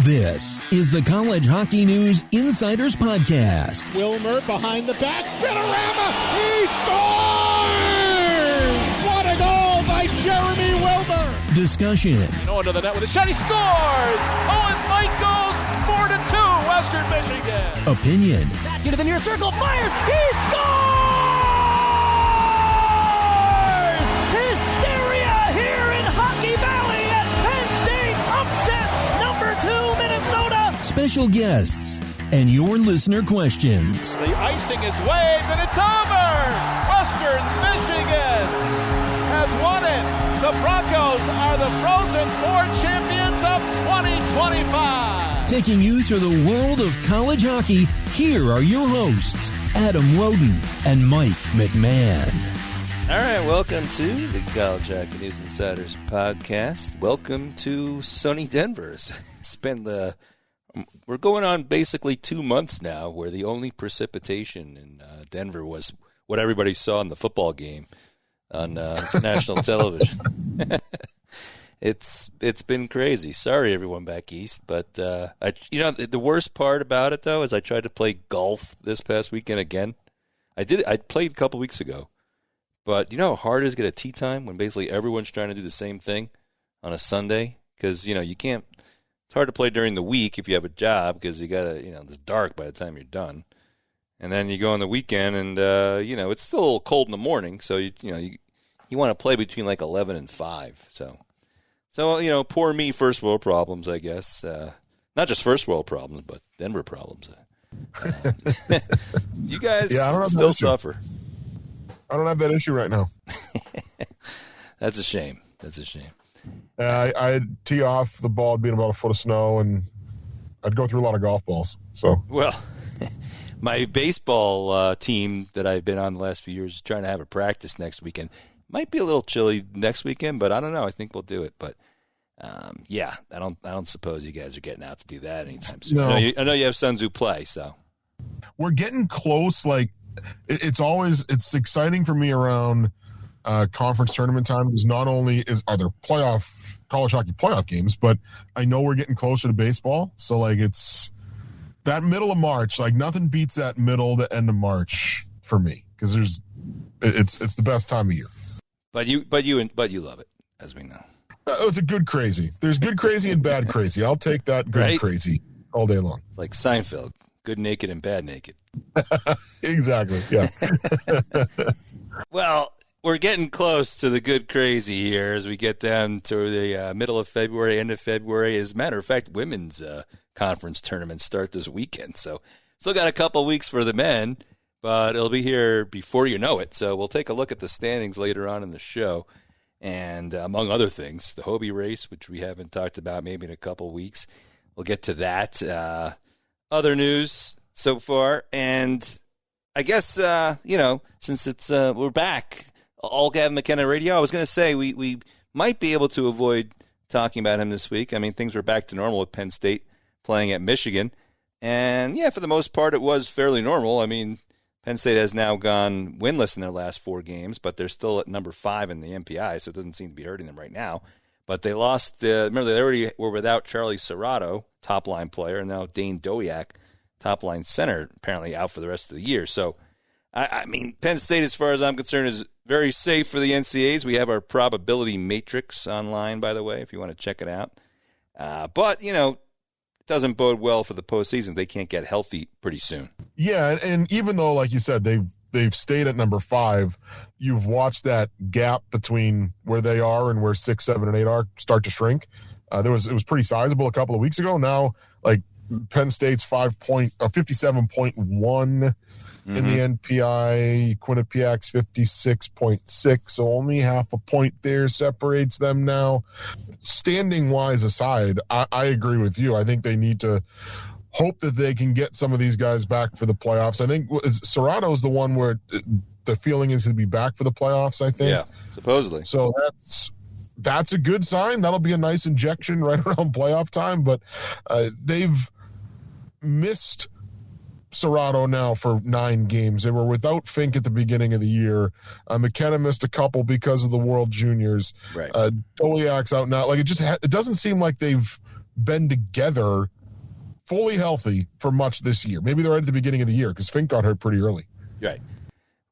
This is the College Hockey News Insiders Podcast. Wilmer behind the back, spinorama, he scores! What a goal by Jeremy Wilmer! Discussion. Into the net with a shot, he scores! Owen Mike goes 4-2, Western Michigan. Opinion. Back into the near circle, fires, he scores! Hysteria here in Hockey Valley as Penn State upsets number 2 Minnesota. Special guests and your listener questions. The icing is waved and it's over! Western Michigan has won it. The Broncos are the Frozen Four champions of 2025. Taking you through the world of college hockey, here are your hosts, Adam Roden and Mike McMahon. All right, welcome to the College Hockey News Insiders podcast. Welcome to sunny Denver. We're going on basically 2 months now where the only precipitation in Denver was what everybody saw in the football game on national television. It's been crazy. Sorry, everyone back east, but the worst part about it though is I tried to play golf this past weekend again. I played a couple weeks ago, but you know how hard it is to get a tee time when basically everyone's trying to do the same thing on a Sunday because you can't. It's hard to play during the week if you have a job because you gotta it's dark by the time you're done, and then you go on the weekend and it's still a little cold in the morning, so you want to play between like 11 and 5. So poor me, first world problems, I guess. Not just first world problems, but Denver problems. You guys still suffer. I don't have that issue right now. That's a shame. I'd tee off the ball, being about a foot of snow, and I'd go through a lot of golf balls. So well, my baseball team that I've been on the last few years is trying to have a practice next weekend. Might be a little chilly next weekend, but I don't know. I think we'll do it. But I don't suppose you guys are getting out to do that anytime soon. No. I know you have sons who play, so we're getting close. Like it's exciting for me around conference tournament time because not only are there college hockey playoff games, but I know we're getting closer to baseball. So like it's that middle of March, like nothing beats that middle to end of March for me because it's the best time of year. But you love it, as we know. It's a good crazy. There's good crazy and bad crazy. I'll take that good crazy all day long. Like Seinfeld, good naked and bad naked. Exactly. Yeah. Well, we're getting close to the good crazy here as we get down to the middle of February, end of February. As a matter of fact, women's conference tournaments start this weekend. So still got a couple weeks for the men, but it'll be here before you know it. So we'll take a look at the standings later on in the show. And among other things, the Hobie race, which we haven't talked about maybe in a couple weeks. We'll get to that. Other news so far. And I guess, since it's we're back, all Gavin McKenna Radio, I was going to say we might be able to avoid talking about him this week. I mean, things were back to normal with Penn State playing at Michigan. And, yeah, for the most part, it was fairly normal. I mean, Penn State has now gone winless in their last 4 games, but they're still at number 5 in the MPI, so it doesn't seem to be hurting them right now. But they lost, remember, they already were without Charlie Serrato, top-line player, and now Dane Dowiak, top-line center, apparently out for the rest of the year. So, I mean, Penn State, as far as I'm concerned, is very safe for the NCAAs. We have our probability matrix online, by the way, if you want to check it out. But, it doesn't bode well for the postseason. They can't get healthy pretty soon. Yeah, and even though, like you said, they've stayed at number 5, you've watched that gap between where they are and where 6, 7, and 8 are start to shrink. It was pretty sizable a couple of weeks ago. Now, like Penn State's 57.1 in the NPI, Quinnipiac's 56.6, so only half a point there separates them now. Standing wise aside, I agree with you. I think they need to hope that they can get some of these guys back for the playoffs. I think Serrato's the one where the feeling is to be back for the playoffs, I think. Yeah, supposedly. So that's a good sign. That'll be a nice injection right around playoff time, but they've missed Serrato now for 9 games. They were without Fink at the beginning of the year. McKenna missed a couple because of the World Juniors. Right. Doliak's out now. Like it doesn't seem like they've been together fully healthy for much this year. Maybe they're right at the beginning of the year because Fink got hurt pretty early. Right.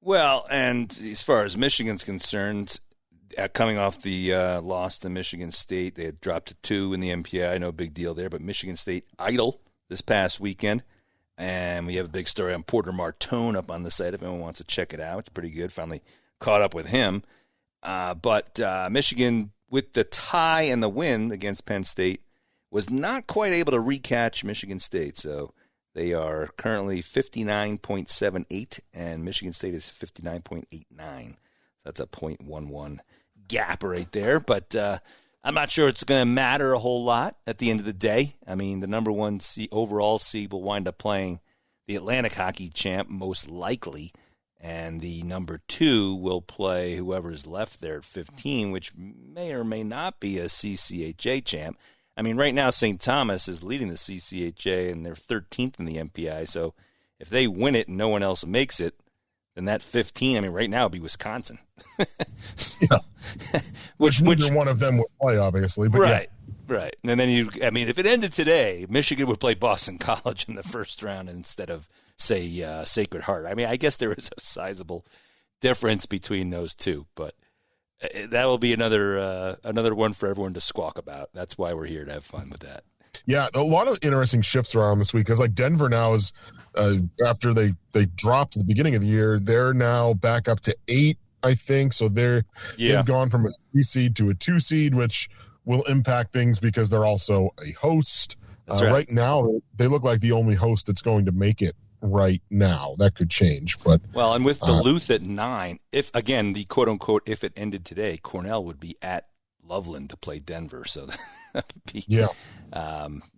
Well, and as far as Michigan's concerned, coming off the loss to Michigan State, they had dropped to 2 in the MPI. No big deal there, but Michigan State idle this past weekend. And we have a big story on Porter Martone up on the site if anyone wants to check it out. It's pretty good. Finally caught up with him. But Michigan, with the tie and the win against Penn State, was not quite able to recatch Michigan State. So they are currently 59.78, and Michigan State is 59.89. So that's a 0.11 gap right there. But I'm not sure it's going to matter a whole lot at the end of the day. I mean, the number 1 overall seed will wind up playing the Atlantic hockey champ, most likely, and the number 2 will play whoever's left there at 15, which may or may not be a CCHA champ. I mean, right now St. Thomas is leading the CCHA, and they're 13th in the MPI. So if they win it and no one else makes it, then that 15, I mean, right now it'd be Wisconsin. Yeah. which neither one of them would play, obviously. But right, yeah. Right. And then if it ended today, Michigan would play Boston College in the first round instead of, say, Sacred Heart. I mean, I guess there is a sizable difference between those two, but that will be another one for everyone to squawk about. That's why we're here, to have fun with that. Yeah, a lot of interesting shifts around this week because, like, Denver now is after they dropped at the beginning of the year, they're now back up to 8, I think. So they've gone from a 3 seed to a 2 seed, which will impact things because they're also a host. That's right. Right now, they look like the only host that's going to make it right now. That could change, but and with Duluth at 9, if again the quote unquote if it ended today, Cornell would be at Loveland to play Denver, so that would be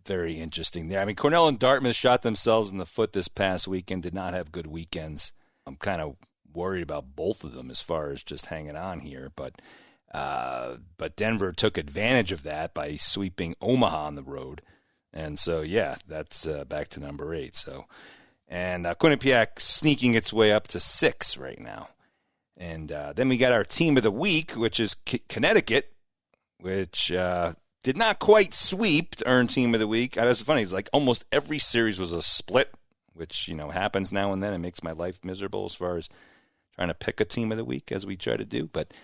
very interesting there. I mean, Cornell and Dartmouth shot themselves in the foot this past weekend. Did not have good weekends. I'm kind of worried about both of them as far as just hanging on here, but Denver took advantage of that by sweeping Omaha on the road, and so that's back to number 8. So. And Quinnipiac sneaking its way up to 6 right now. And then we got our team of the week, which is Connecticut, which did not quite sweep to earn team of the week. That's funny. It's like almost every series was a split, which, happens now and then. It makes my life miserable as far as trying to pick a team of the week as we try to do. But,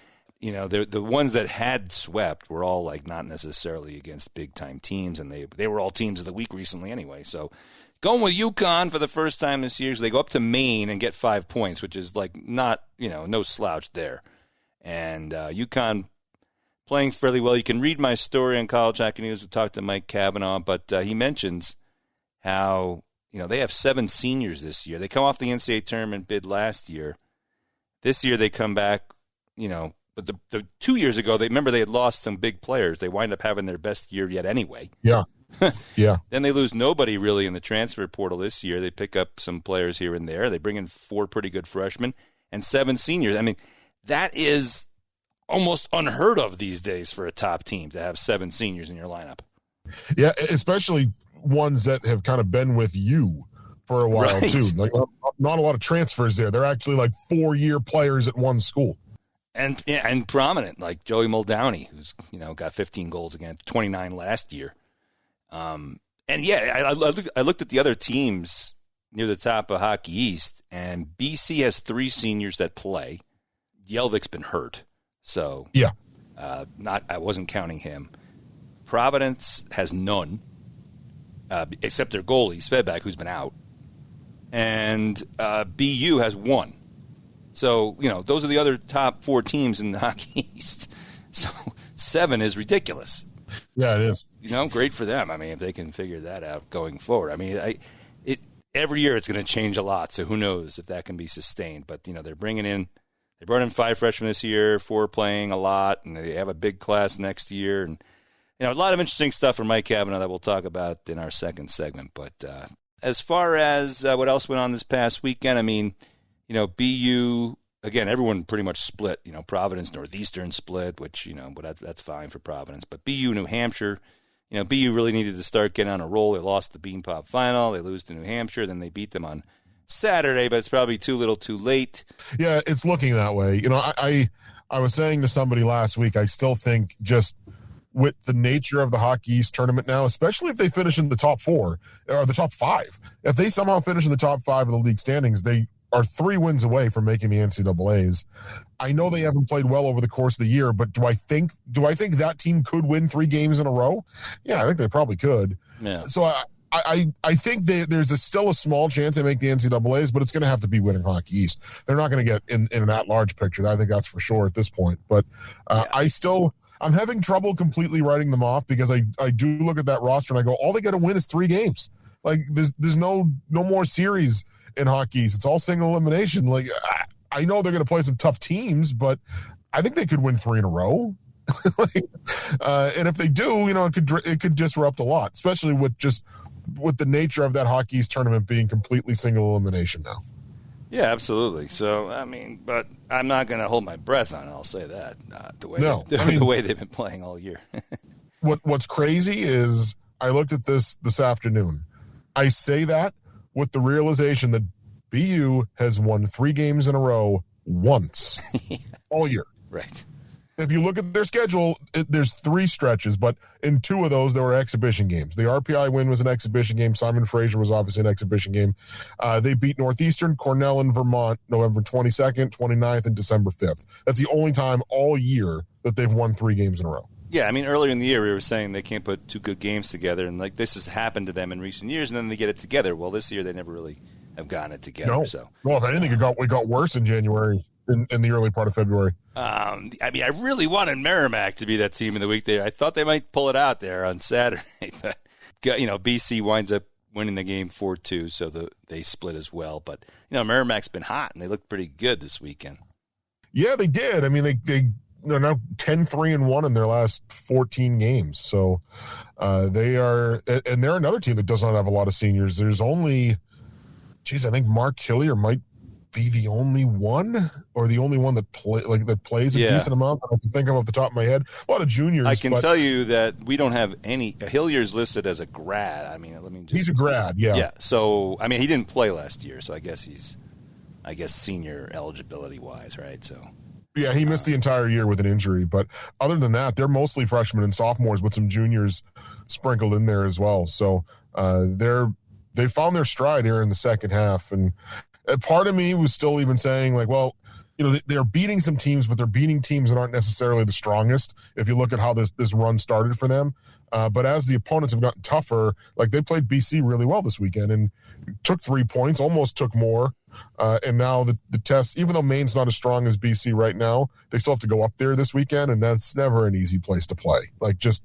the ones that had swept were all like not necessarily against big-time teams, and they were all teams of the week recently anyway. So going with UConn for the first time this year, so they go up to Maine and get 5 points, which is like not, no slouch there. And UConn playing fairly well. You can read my story on College Hockey News. We talked to Mike Cavanaugh, but he mentions how, they have 7 seniors this year. They come off the NCAA tournament bid last year. This year they come back, but the 2 years ago, they had lost some big players. They wind up having their best year yet anyway. Yeah. Yeah. Then they lose nobody really in the transfer portal this year. They pick up some players here and there. They bring in 4 pretty good freshmen and 7 seniors. I mean, that is almost unheard of these days for a top team to have 7 seniors in your lineup. Yeah, especially ones that have kind of been with you for a while, right, too. Like, not a lot of transfers there. They're actually like 4-year players at one school. And prominent, like Joey Muldowney, who's, got 15 goals again, 29 last year. I looked at the other teams near the top of Hockey East, and BC has 3 seniors that play. Jelvik's been hurt, so I wasn't counting him. Providence has none, except their goalie Svedback, who's been out, and BU has 1. So those are the other top 4 teams in the Hockey East. So 7 is ridiculous. Yeah, it is. Great for them. I mean, if they can figure that out going forward. I mean, every year it's going to change a lot, so who knows if that can be sustained. But, they brought in 5 freshmen this year, 4 playing a lot, and they have a big class next year. And, a lot of interesting stuff from Mike Cavanaugh that we'll talk about in our second segment. But as far as what else went on this past weekend, I mean, BU, again, everyone pretty much split. Providence, Northeastern split, which, but that's fine for Providence. But BU, New Hampshire, BU really needed to start getting on a roll. They lost the Bean Pop final. They lose to New Hampshire. Then they beat them on Saturday, but it's probably too little too late. Yeah, it's looking that way. I was saying to somebody last week, I still think just with the nature of the Hockey East tournament now, especially if they finish in the top 4 or the top 5. If they somehow finish in the top 5 of the league standings, they are 3 wins away from making the NCAAs. I know they haven't played well over the course of the year, but do I think that team could win 3 games in a row? Yeah, I think they probably could. Yeah. So I think there's still a small chance they make the NCAAs, but it's going to have to be winning Hockey East. They're not going to get in an at-large picture. I think that's for sure at this point. But I'm having trouble completely writing them off because I do look at that roster and I go, all they got to win is 3 games. Like there's no more series in Hockey East. It's all single elimination. Like I know they're going to play some tough teams, but I think they could win 3 in a row. And if they do, it could disrupt a lot, especially with the nature of that Hockey East tournament being completely single elimination now. Yeah, absolutely. So, I mean, but I'm not going to hold my breath on it. I'll say that the way they've been playing all year. What's crazy is I looked at this afternoon. I say that with the realization that BU has won 3 games in a row once all year. Right. If you look at their schedule, there's 3 stretches, but in 2 of those, there were exhibition games. The RPI win was an exhibition game. Simon Fraser was obviously an exhibition game. They beat Northeastern, Cornell, and Vermont November 22nd, 29th, and December 5th. That's the only time all year that they've won 3 games in a row. Yeah, I mean, earlier in the year, we were saying they can't put 2 good games together, and like this has happened to them in recent years, and then they get it together. Well, this year, they never really have gotten it together. No. So. Well, if anything, it got worse in January. In the early part of February. I mean, I really wanted Merrimack to be that team of the week there. I thought they might pull it out there on Saturday, but BC winds up winning the game 4-2, so they split as well. But Merrimack's been hot, and they looked pretty good this weekend. Yeah, they did. I mean, they're now 10-3-1 in their last 14 games. So they are, and they're another team that does not have a lot of seniors. There's only, I think Mark Hillier might be the only one, or the only one that plays a decent amount that I can think of off the top of my head. A lot of juniors. I can tell you that we don't have any. Hillier's listed as a grad. I mean, he's a grad. Yeah. Yeah. So I mean, he didn't play last year, so I guess he's senior eligibility wise, right? So. Yeah, he missed the entire year with an injury, but other than that, they're mostly freshmen and sophomores with some juniors sprinkled in there as well. So they found their stride here in the second half, and part of me was still even saying, like, well, they're beating some teams, but they're beating teams that aren't necessarily the strongest. If you look at how this run started for them, but as the opponents have gotten tougher, like they played BC really well this weekend and took 3 points, almost took more. And now the test, even though Maine's not as strong as BC right now, they still have to go up there this weekend, and that's never an easy place to play. Like, that's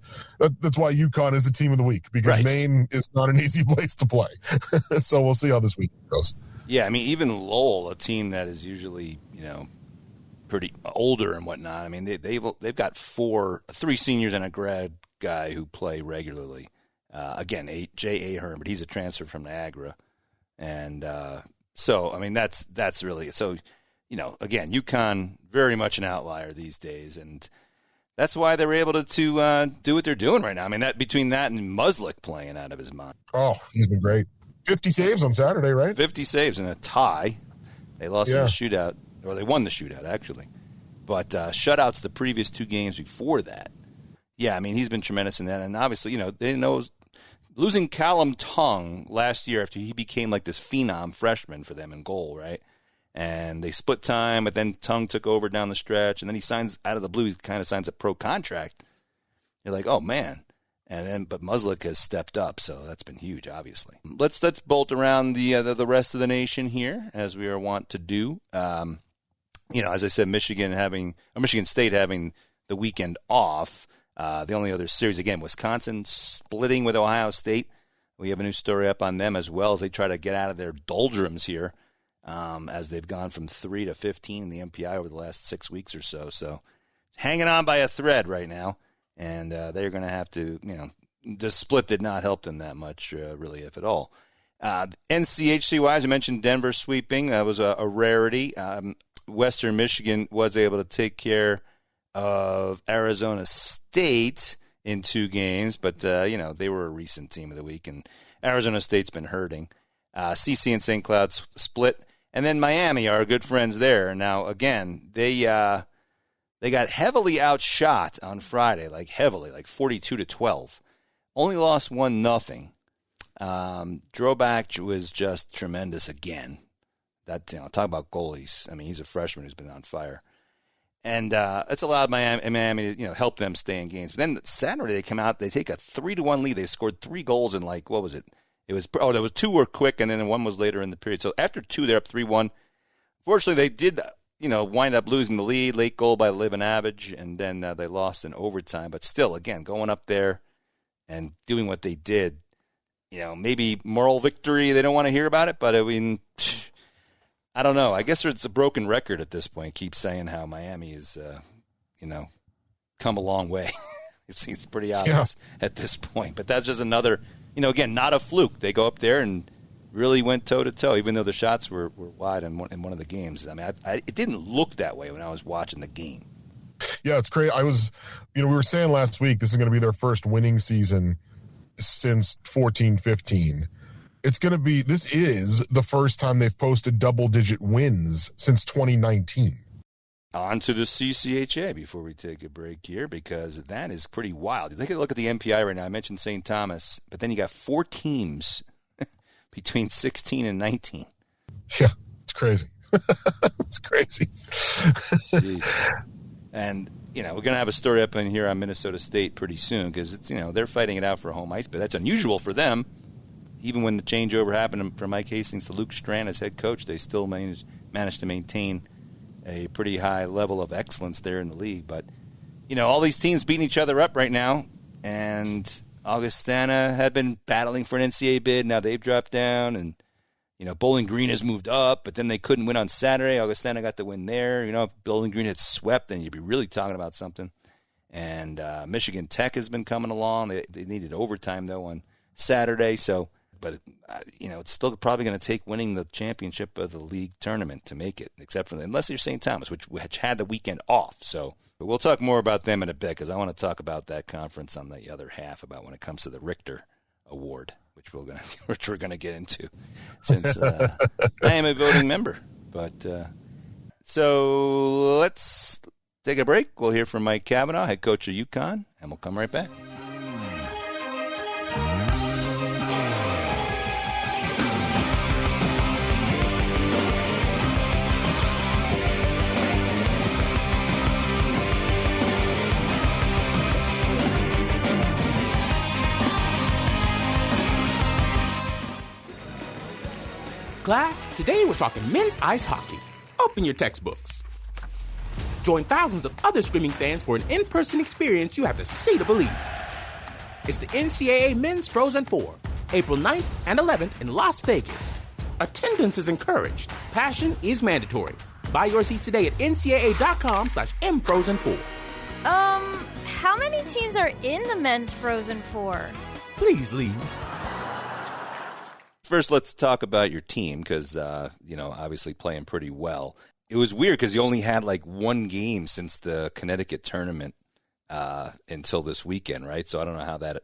why UConn is the team of the week, because right. Maine is not an easy place to play. So we'll see how this week goes. Yeah, I mean, even Lowell, a team that is usually, pretty older and whatnot. I mean, they've got 3 seniors and a grad guy who play regularly. Again, Jay Ahern, but he's a transfer from Niagara, and so I mean that's really so. Again, UConn very much an outlier these days, and that's why they're able to do what they're doing right now. I mean, that between that and Muslick playing out of his mind. Oh, he's been great. 50 saves on Saturday, right? 50 saves in a tie. They lost in a shootout, or they won the shootout, actually. But shutouts the previous 2 games before that. Yeah, I mean, he's been tremendous in that. And obviously, they know losing Callum Tongue last year after he became like this phenom freshman for them in goal, right? And they split time, but then Tongue took over down the stretch, and then he signs out of the blue. He kind of signs a pro contract. You're like, oh, man. But Muslick has stepped up, so that's been huge, obviously. Let's bolt around the rest of the nation here, as we are wont to do. As I said, Michigan State having the weekend off. The only other series, again, Wisconsin splitting with Ohio State. We have a new story up on them as well as they try to get out of their doldrums here, as they've gone from 3 to 15 in the MPI over the last 6 weeks or so. So hanging on by a thread right now. And they're going to have to, the split did not help them that much, really, if at all. NCHC-wise, I mentioned Denver sweeping. That was a rarity. Western Michigan was able to take care of Arizona State in 2 games, but, they were a recent team of the week, and Arizona State's been hurting. CC and St. Cloud split, and then Miami, our good friends there. Now, again, they They got heavily outshot on Friday, like 42-12. Only lost 1-0. Drobak was just tremendous again. Talk about goalies. I mean, he's a freshman who's been on fire. And it's allowed Miami to help them stay in games. But then Saturday they come out, they take a 3-1 lead. They scored 3 goals in what was it? There was 2 were quick, and then 1 was later in the period. So after 2, they're up 3-1. Fortunately, they did wind up losing the lead. Late goal by Livanavage, and then they lost in overtime. But still, again, going up there and doing what they did, maybe moral victory. They don't want to hear about it, but I mean, I don't know. I guess it's a broken record at this point. Keep saying how Miami is, come a long way. It seems pretty obvious at this point. But that's just another, again, not a fluke. They go up there and really went toe-to-toe, even though the shots were wide in one of the games. I mean, it didn't look that way when I was watching the game. Yeah, it's crazy. We were saying last week this is going to be their first winning season since 14-15. This is the first time they've posted double-digit wins since 2019. On to the CCHA before we take a break here, because that is pretty wild. Look at the MPI right now. I mentioned St. Thomas, but then you got 4 teams between 16 and 19. Yeah, it's crazy. It's crazy. And, we're going to have a story up in here on Minnesota State pretty soon, because it's, they're fighting it out for home ice, but that's unusual for them. Even when the changeover happened from Mike Hastings to Luke Strand as head coach, they still managed to maintain a pretty high level of excellence there in the league. But, all these teams beating each other up right now, and Augustana had been battling for an NCAA bid. Now they've dropped down, and, Bowling Green has moved up, but then they couldn't win on Saturday. Augustana got the win there. If Bowling Green had swept, then you'd be really talking about something. And Michigan Tech has been coming along. They needed overtime, though, on Saturday. But it's still probably going to take winning the championship of the league tournament to make it, unless you're St. Thomas, which had the weekend off. But we'll talk more about them in a bit, because I want to talk about that conference on the other half, about when it comes to the Richter Award, which we're going to get into, since I am a voting member. But so let's take a break. We'll hear from Mike Cavanaugh, head coach of UConn, and we'll come right back. Class, today we're talking men's ice hockey. Open your textbooks. Join thousands of other screaming fans for an in-person experience you have to see to believe. It's the NCAA Men's Frozen 4, April 9th and 11th in Las Vegas. Attendance is encouraged. Passion is mandatory. Buy your seats today at ncaa.com/mfrozen4. How many teams are in the men's Frozen 4? Please leave. First, let's talk about your team, because, obviously playing pretty well. It was weird because you only had 1 game since the Connecticut tournament until this weekend, right? So I don't know how that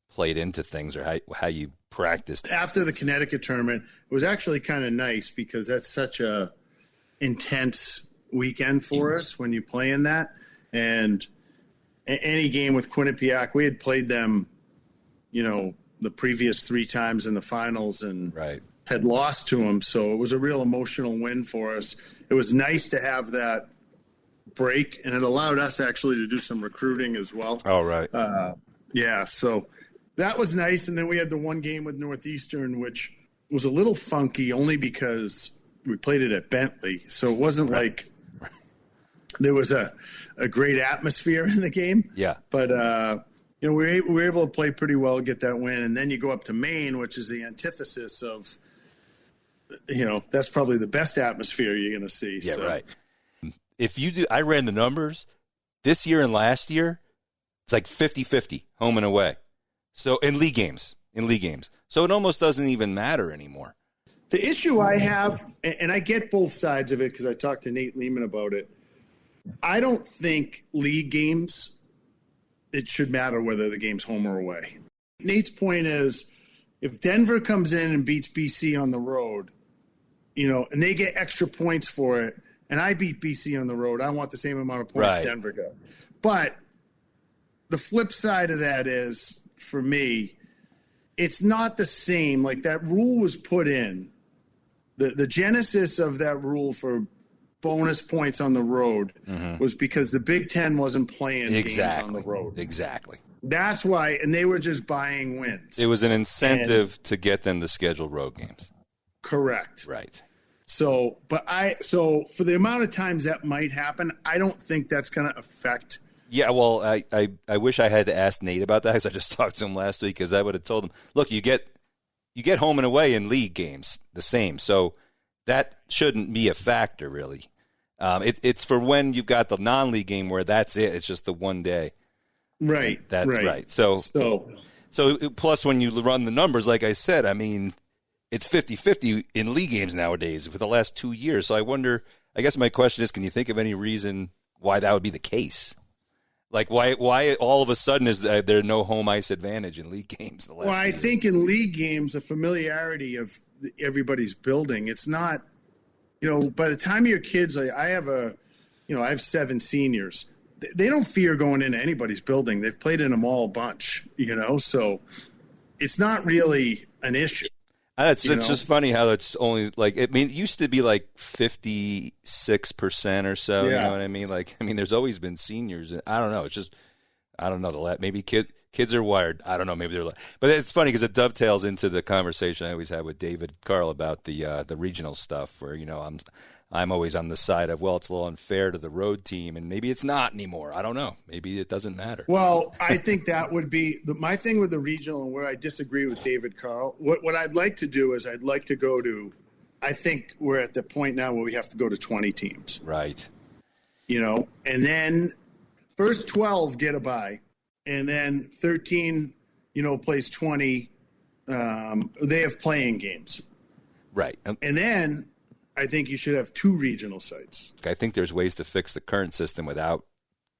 played into things, or how you practiced. After the Connecticut tournament, it was actually kind of nice, because that's such a intense weekend for us when you play in that. And any game with Quinnipiac, we had played them, the previous 3 times in the finals, and had lost to them. So it was a real emotional win for us. It was nice to have that break, and it allowed us actually to do some recruiting as well. Oh, right. So that was nice. And then we had the 1 game with Northeastern, which was a little funky, only because we played it at Bentley. So it wasn't like there was a great atmosphere in the game. Yeah. But, we were able to play pretty well, get that win. And then you go up to Maine, which is the antithesis of, that's probably the best atmosphere you're going to see. Yeah, so. Right. If you do, I ran the numbers this year and last year. It's like 50-50 home and away. So in league games. So it almost doesn't even matter anymore. The issue I have, and I get both sides of it because I talked to Nate Lehman about it. I don't think league games, it should matter whether the game's home or away. Nate's point is, if Denver comes in and beats BC on the road, and they get extra points for it, and I beat BC on the road. I want the same amount of points Denver got. But the flip side of that is, for me, it's not the same. Like, that rule was put in. The genesis of that rule for bonus points on the road was because the Big Ten wasn't playing games on the road. Exactly. That's why, and they were just buying wins. It was an incentive to get them to schedule road games. Correct. Right. So for the amount of times that might happen, I don't think that's going to affect. Yeah, well, I wish I had to ask Nate about that, because I just talked to him last week, because I would have told him, look, you get home and away in league games the same, so that shouldn't be a factor, really. It's for when you've got the non-league game where that's it. It's just the one day. Right. That's right. So plus when you run the numbers, like I said, I mean, it's 50-50 in league games nowadays for the last 2 years. So I guess my question is, can you think of any reason why that would be the case? Like, why all of a sudden is there no home ice advantage in league games? I think in league games, the familiarity of everybody's building, it's not, by the time your kids, I have 7 seniors. They don't fear going into anybody's building. They've played in them all a bunch, so it's not really an issue. It's just funny how it's only it used to be like 56% or so. Yeah. You know what I mean? There's always been seniors. I don't know. It's just, I don't know. Maybe kids are wired. I don't know. Maybe they're. But it's funny because it dovetails into the conversation I always have with David Carl about the regional stuff, where I'm always on the side of, well, it's a little unfair to the road team, and maybe it's not anymore. I don't know. Maybe it doesn't matter. Well, I think that would be my thing with the regional, and where I disagree with David Carl. What I'd like to do is I'd like to go to, I think we're at the point now where we have to go to 20 teams. Right. And then first 12 get a bye, and then 13, plays 20. They have playing games. Right. And then I think you should have 2 regional sites. I think there's ways to fix the current system without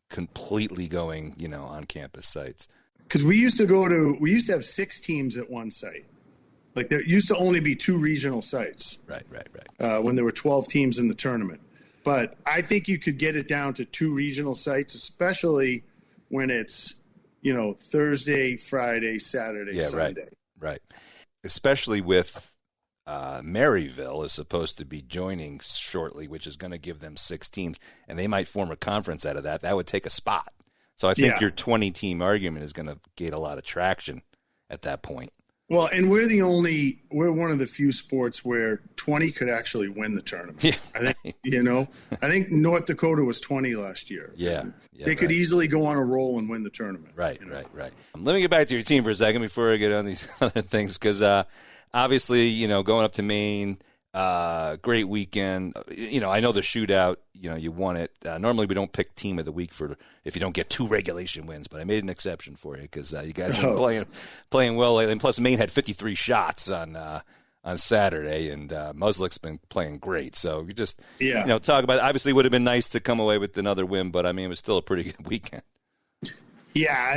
completely going, on campus sites. Because we used to have 6 teams at one site. Like, there used to only be 2 regional sites. Right. When there were 12 teams in the tournament. But I think you could get it down to 2 regional sites, especially when it's, Thursday, Friday, Saturday, Sunday. Right. Especially with Maryville is supposed to be joining shortly, which is going to give them 6 teams, and they might form a conference out of that. That would take a spot. So I think your 20-team argument is going to get a lot of traction at that point. Well, and we're one of the few sports where 20 could actually win the tournament. Yeah, I think, I think North Dakota was 20 last year. Yeah. They could easily go on a roll and win the tournament. Right. Let me get back to your team for a second before I get on these other things, because obviously, going up to Maine, great weekend. I know the shootout, you won it. Normally we don't pick team of the week if you don't get 2 regulation wins, but I made an exception for you because you guys have been playing well lately. And plus, Maine had 53 shots on Saturday, and Muslik's been playing great. So you just talk about it. Obviously, it would have been nice to come away with another win, but it was still a pretty good weekend. Yeah,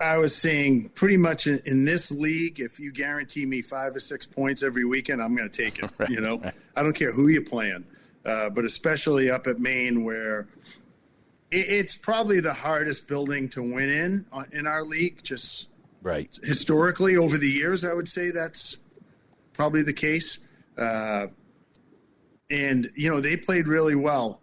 I was saying pretty much in this league, if you guarantee me 5 or 6 points every weekend, I'm going to take it. Right. I don't care who you're playing, but especially up at Maine, where it's probably the hardest building to win in our league. Just historically over the years, I would say that's probably the case. And they played really well,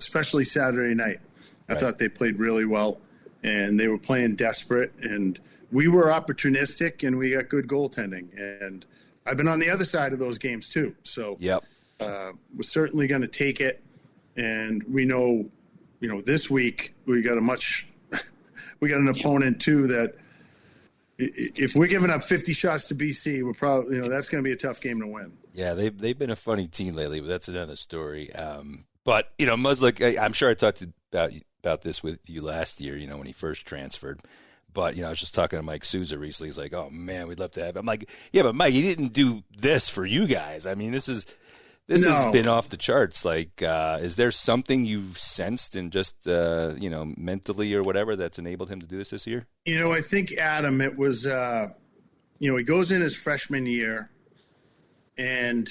especially Saturday night. I thought they played really well. And they were playing desperate, and we were opportunistic, and we got good goaltending. And I've been on the other side of those games too. So we're certainly going to take it. And we know, this week we got an opponent too that if we're giving up 50 shots to BC, we're probably, that's going to be a tough game to win. Yeah, they've been a funny team lately, but that's another story. But Muslik, I'm sure I talked about this with you last year, when he first transferred. But, I was just talking to Mike Souza recently. He's like, oh, man, we'd love to have him. I'm like, yeah, but Mike, he didn't do this for you guys. This has been off the charts. Like, is there something you've sensed in just, mentally or whatever that's enabled him to do this year? I think, Adam, it was, he goes in his freshman year, and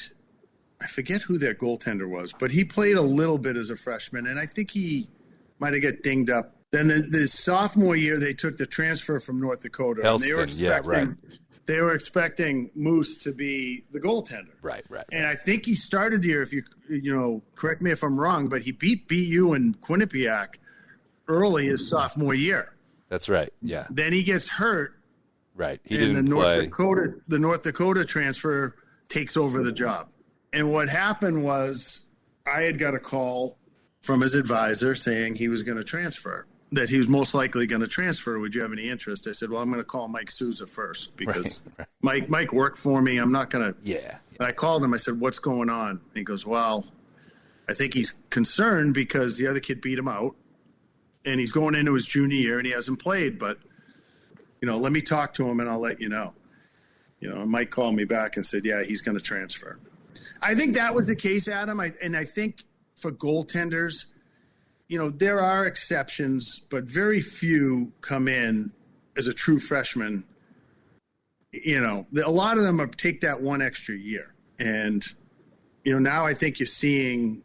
I forget who their goaltender was, but he played a little bit as a freshman, and I think he might have got dinged up. Then the sophomore year, they took the transfer from North Dakota. Helston, They were expecting Moose to be the goaltender. Right. And I think he started the year, if you correct me if I'm wrong, but he beat BU and Quinnipiac early his sophomore year. That's right, yeah. Then he gets hurt. Right, he didn't play. The North Dakota transfer takes over the job. And what happened was I had got a call from his advisor saying he was going to transfer, that he was most likely going to transfer. Would you have any interest? I said, well, I'm going to call Mike Souza first because Mike worked for me. I'm not going to. Yeah. And I called him. I said, what's going on? And he goes, well, I think he's concerned because the other kid beat him out and he's going into his junior year and he hasn't played. But, let me talk to him and I'll let you know. Mike called me back and said, yeah, he's going to transfer. I think that was the case, Adam. I think for goaltenders, there are exceptions, but very few come in as a true freshman. A lot of them take that one extra year. And, now I think you're seeing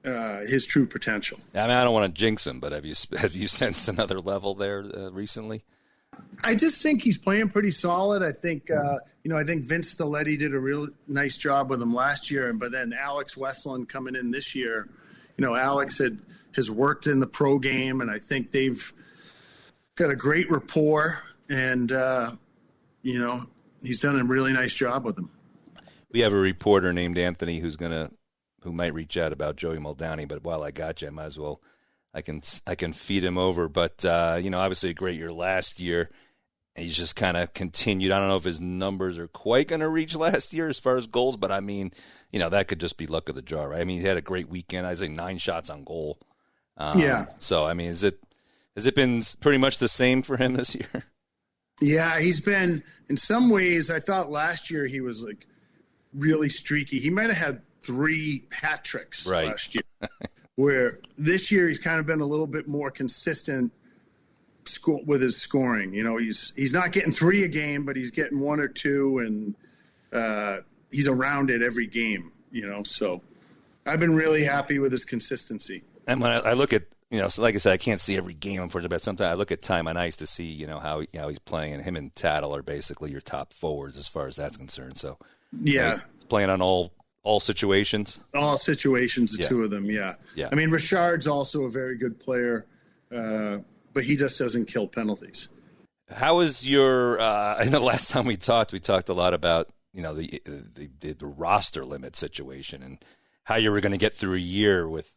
his true potential. I mean, I don't want to jinx him, but have you sensed another level there recently? I just think he's playing pretty solid. I think, I think Vince Stiletti did a real nice job with him last year. But then Alex Westland coming in this year, Alex has worked in the pro game, and I think they've got a great rapport. And, he's done a really nice job with him. We have a reporter named Anthony who might reach out about Joey Muldowney. But while I got you, I might as well. I can feed him over, but obviously a great year last year. And he's just kind of continued. I don't know if his numbers are quite going to reach last year as far as goals, but I mean, that could just be luck of the draw, right? I mean, he had a great weekend. I think 9 shots on goal. Yeah. So I mean, has it been pretty much the same for him this year? Yeah, he's been in some ways. I thought last year he was like really streaky. He might have had 3 hat tricks last year. Where this year he's kind of been a little bit more consistent with his scoring. He's not getting 3 a game, but he's getting 1 or 2, and he's around it every game. So I've been really happy with his consistency. And when I look at, so like I said, I can't see every game, unfortunately, but sometimes I look at time on ice to see, how he's playing, and him and Tattle are basically your top forwards as far as that's concerned. So yeah, he's playing on all situations? All situations, the 2 of them, yeah. I mean, Richard's also a very good player, but he just doesn't kill penalties. How is your I know last time we talked a lot about, the roster limit situation and how you were going to get through a year with,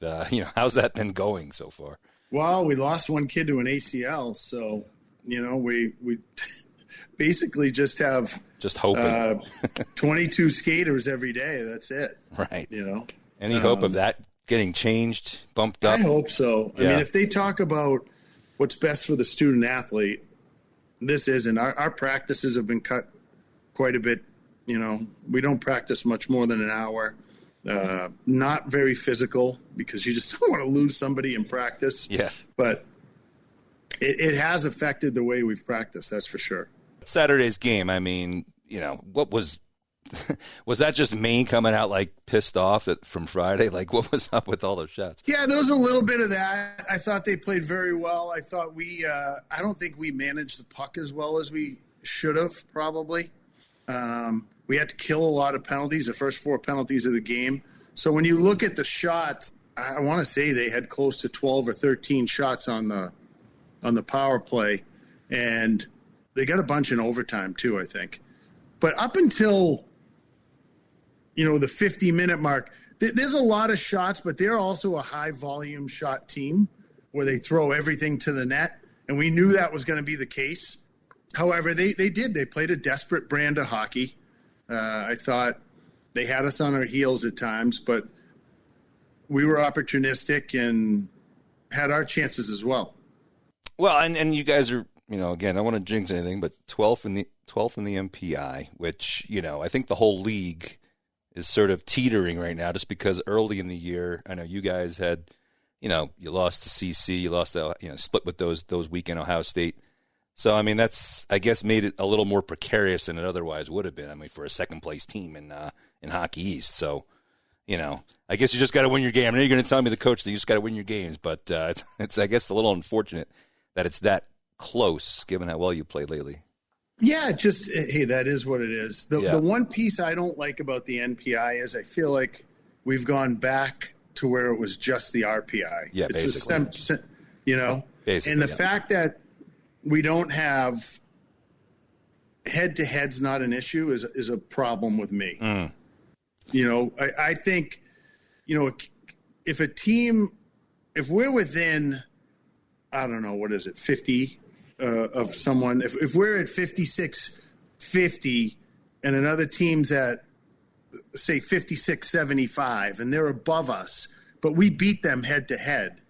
how's that been going so far? Well, we lost 1 kid to an ACL, so, we basically just have hoping 22 skaters every day. That's it. Right. Any hope of that getting changed, bumped up? I hope so. Yeah. I mean, if they talk about what's best for the student athlete, this isn't. Our practices have been cut quite a bit. We don't practice much more than an hour. Not very physical because you just don't want to lose somebody in practice. Yeah. But it has affected the way we've practiced. That's for sure. Saturday's game, I mean, what was that just Maine coming out like pissed off from Friday? Like, what was up with all those shots? Yeah, there was a little bit of that. I thought they played very well. I thought I don't think we managed the puck as well as we should have probably. We had to kill a lot of penalties, the first 4 penalties of the game. So when you look at the shots, I want to say they had close to 12 or 13 shots on the power play, and they got a bunch in overtime too, I think. But up until, the 50-minute mark, there's a lot of shots, but they're also a high-volume shot team where they throw everything to the net, and we knew that was going to be the case. However, they did. They played a desperate brand of hockey. I thought they had us on our heels at times, but we were opportunistic and had our chances as well. Well, and you guys are, again, I don't want to jinx anything, but 12th in the MPI, which, I think the whole league is sort of teetering right now just because early in the year, I know you guys had, you lost to CC, you lost, split with those weekend Ohio State So, I mean, that's, I guess, made it a little more precarious than it otherwise would have been. I mean, for a second-place team in Hockey East. So, you know, I guess you just got to win your game. I know you're going to tell me, the coach, that you just got to win your games, but it's, I guess, a little unfortunate that it's that close, given how well you played lately. Yeah, just, hey, that is what it is. The one piece I don't like about the NPI is I feel like we've gone back to where it was just the RPI. Yeah, it's basically. You know? Basically, and the fact that we don't have head-to-head's not an issue is a problem with me. You know, I think, you know, if we're within, I don't know, what is it, 50 of someone, if we're at 56-50 and another team's at, say, 56-75 and they're above us, but we beat them head-to-head,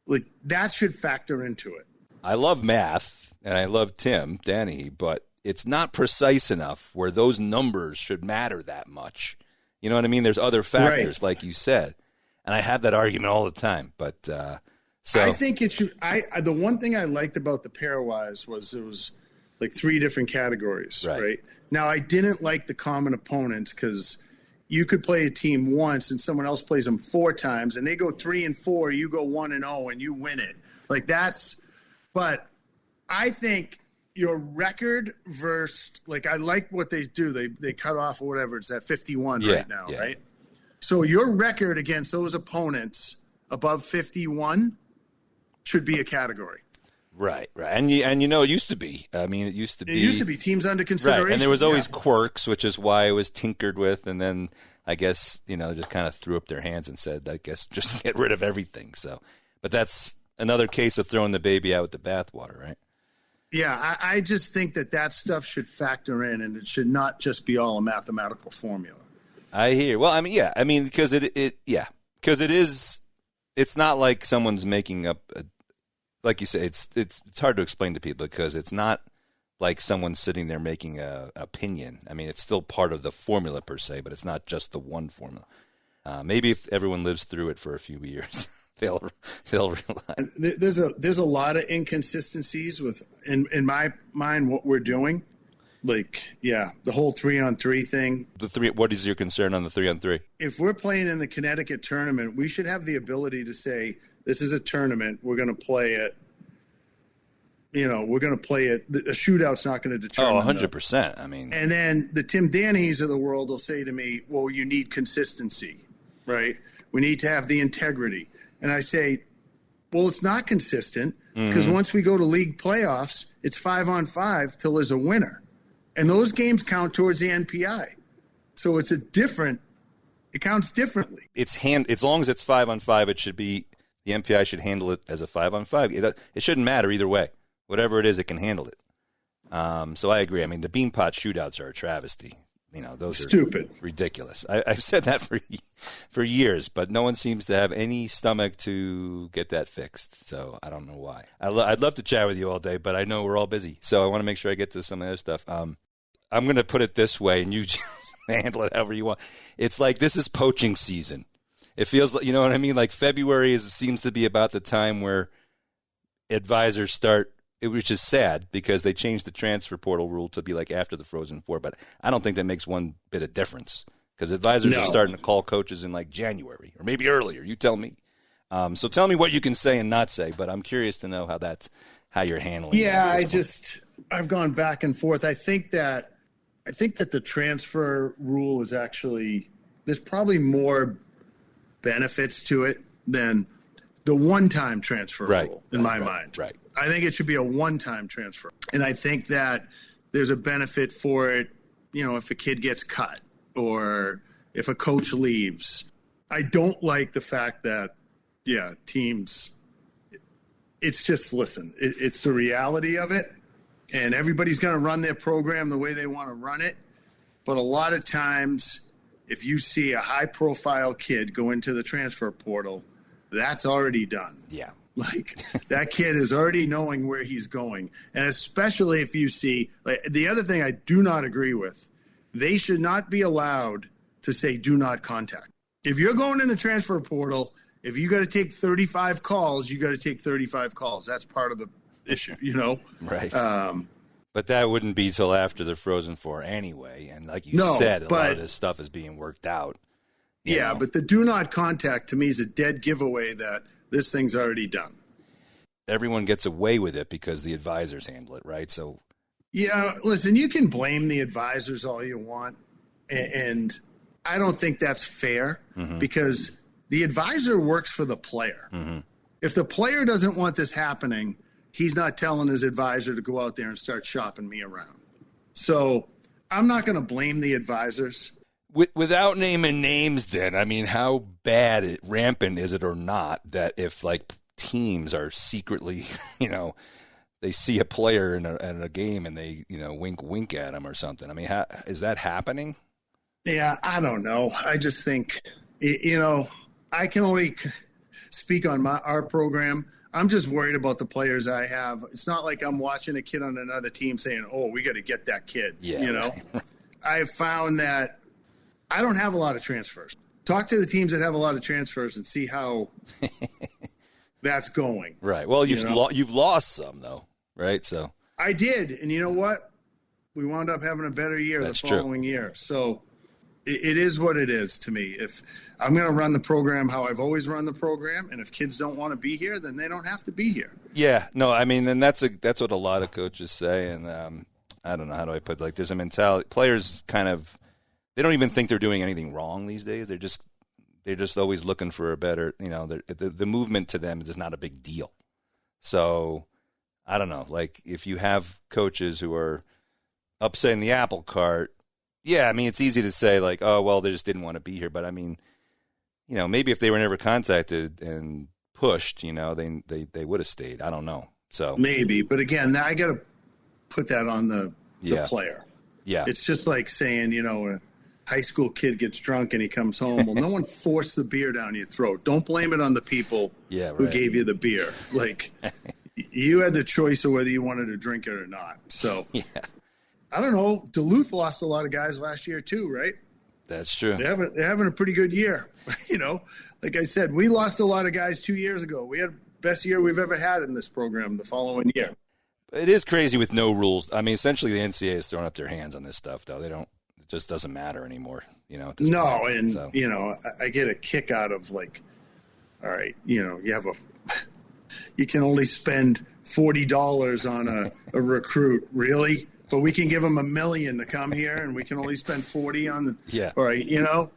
like, that should factor into it. I love math, and I love Tim Denny, but it's not precise enough where those numbers should matter that much. You know what I mean? There's other factors, like you said, and I have that argument all the time. But so I think it should. The one thing I liked about the pairwise was it was like 3 different categories. Right? Now, I didn't like the common opponents because you could play a team once and someone else plays them 4 times, and they go 3-4, you go 1-0, and you win it. Like, that's. But I think your record versus, like, I like what they do. They cut off or whatever. It's at 51 right now, right? So your record against those opponents above 51 should be a category. Right. And you know, it used to be. I mean, it used to be teams under consideration. Right. And there was always quirks, which is why it was tinkered with. And then I guess, you know, just kind of threw up their hands and said, I guess, just get rid of everything. So, but that's another case of throwing the baby out with the bathwater, right? Yeah, I just think that stuff should factor in, and it should not just be all a mathematical formula. I hear. Well, I mean, yeah. I mean, because because it's not like someone's making up, like you say, it's hard to explain to people because it's not like someone's sitting there making a opinion. I mean, it's still part of the formula per se, but it's not just the one formula. Maybe if everyone lives through it for a few years. They'll realize there's a lot of inconsistencies with in my mind what we're doing, like the whole 3-on-3 thing. What is your concern on the 3-on-3? If we're playing in the Connecticut tournament, we should have the ability to say this is a tournament. We're going to play it. You know, we're going to play it. A shootout's not going to determine. 100%. I mean, and then the Tim Dannies of the world will say to me, "Well, you need consistency, right? We need to have the integrity." And I say, well, it's not consistent because once we go to league playoffs, it's 5-on-5 till there's a winner. And those games count towards the NPI. So it counts differently. As long as it's 5-on-5, it should be, the NPI should handle it as a 5-on-5. It shouldn't matter either way. Whatever it is, it can handle it. So I agree. I mean, the Beanpot shootouts are a travesty. You know, those stupid, ridiculous. I've said that for years, but no one seems to have any stomach to get that fixed. So I don't know why. I'd love to chat with you all day, but I know we're all busy. So I want to make sure I get to some of the other stuff. I'm going to put it this way, and you just handle it however you want. It's like this is poaching season. It feels like, you know what I mean? Like February seems to be about the time where advisors start, which is sad because they changed the transfer portal rule to be like after the Frozen Four, but I don't think that makes one bit of difference because advisors are starting to call coaches in like January or maybe earlier. You tell me. So tell me what you can say and not say, but I'm curious to know how you're handling it. Yeah, I've gone back and forth. I think that the transfer rule is actually, there's probably more benefits to it than the one-time transfer rule in my mind. Right. I think it should be a one-time transfer. And I think that there's a benefit for it, you know, if a kid gets cut or if a coach leaves. I don't like the fact that, teams, it's just, listen, it's the reality of it. And everybody's going to run their program the way they want to run it. But a lot of times, if you see a high-profile kid go into the transfer portal, that's already done. Yeah. Like, that kid is already knowing where he's going. And especially if you see, like, the other thing I do not agree with, they should not be allowed to say do not contact. If you're going in the transfer portal, if you got to take 35 calls, you got to take 35 calls. That's part of issue, you know? Right. But that wouldn't be till after the Frozen Four anyway. And like you said, a lot of this stuff is being worked out. Yeah, but the do not contact to me is a dead giveaway that this thing's already done. Everyone gets away with it because the advisors handle it, right? So, yeah, listen, you can blame the advisors all you want, and I don't think that's fair because the advisor works for the player. If the player doesn't want this happening, he's not telling his advisor to go out there and start shopping me around. So I'm not going to blame the advisors. Without naming names then, I mean, how rampant is it or not that if, like, teams are secretly, you know, they see a player in a game and they, you know, wink at him or something. I mean, is that happening? Yeah, I don't know. I just think, you know, I can only speak on our program. I'm just worried about the players I have. It's not like I'm watching a kid on another team saying, oh, we got to get that kid. Yeah, you know, right. I've found that I don't have a lot of transfers. Talk to the teams that have a lot of transfers and see how that's going. Right. Well, you've lost some, though, right? So I did. And you know what? We wound up having a better year the following year. So it is what it is to me. If I'm going to run the program how I've always run the program, and if kids don't want to be here, then they don't have to be here. Yeah. No, I mean, and that's what a lot of coaches say. And I don't know, how do I put it? Like, there's a mentality. Players kind of, they don't even think they're doing anything wrong these days. They're just always looking for a better, you know, the movement to them is not a big deal. So I don't know, like if you have coaches who are upsetting the apple cart, yeah, I mean, it's easy to say like, oh, well, they just didn't want to be here. But I mean, you know, maybe if they were never contacted and pushed, you know, they would have stayed. I don't know. So maybe, but again, I got to put that on the player. Yeah. It's just like saying, you know, a high school kid gets drunk and he comes home. Well, no one forced the beer down your throat. Don't blame it on the people who gave you the beer. Like, you had the choice of whether you wanted to drink it or not. So, I don't know. Duluth lost a lot of guys last year too, right? That's true. They're having a pretty good year. You know, like I said, we lost a lot of guys 2 years ago. We had the best year we've ever had in this program the following year. It is crazy with no rules. I mean, essentially the NCAA is throwing up their hands on this stuff, though. It just doesn't matter anymore, you know. At this point. So. You know, I get a kick out of like, all right, you know, you can only spend $40 on a recruit, really? But we can give them $1 million to come here, and we can only spend $40 on the. Yeah. All right, you know.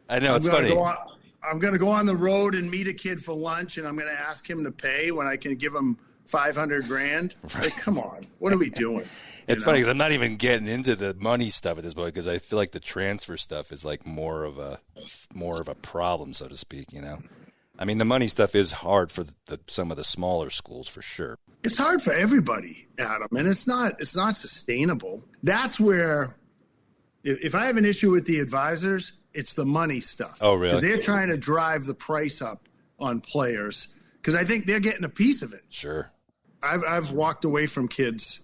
I know, it's funny. I'm going to go on the road and meet a kid for lunch, and I'm going to ask him to pay when I can give him $500,000. Right. Like, come on, what are we doing? It's funny because I'm not even getting into the money stuff at this point because I feel like the transfer stuff is like more of a problem, so to speak. You know, I mean, the money stuff is hard for some of the smaller schools for sure. It's hard for everybody, Adam, and it's not sustainable. That's where, if I have an issue with the advisors, it's the money stuff. Oh, really? Because they're trying to drive the price up on players because I think they're getting a piece of it. Sure. I've walked away from kids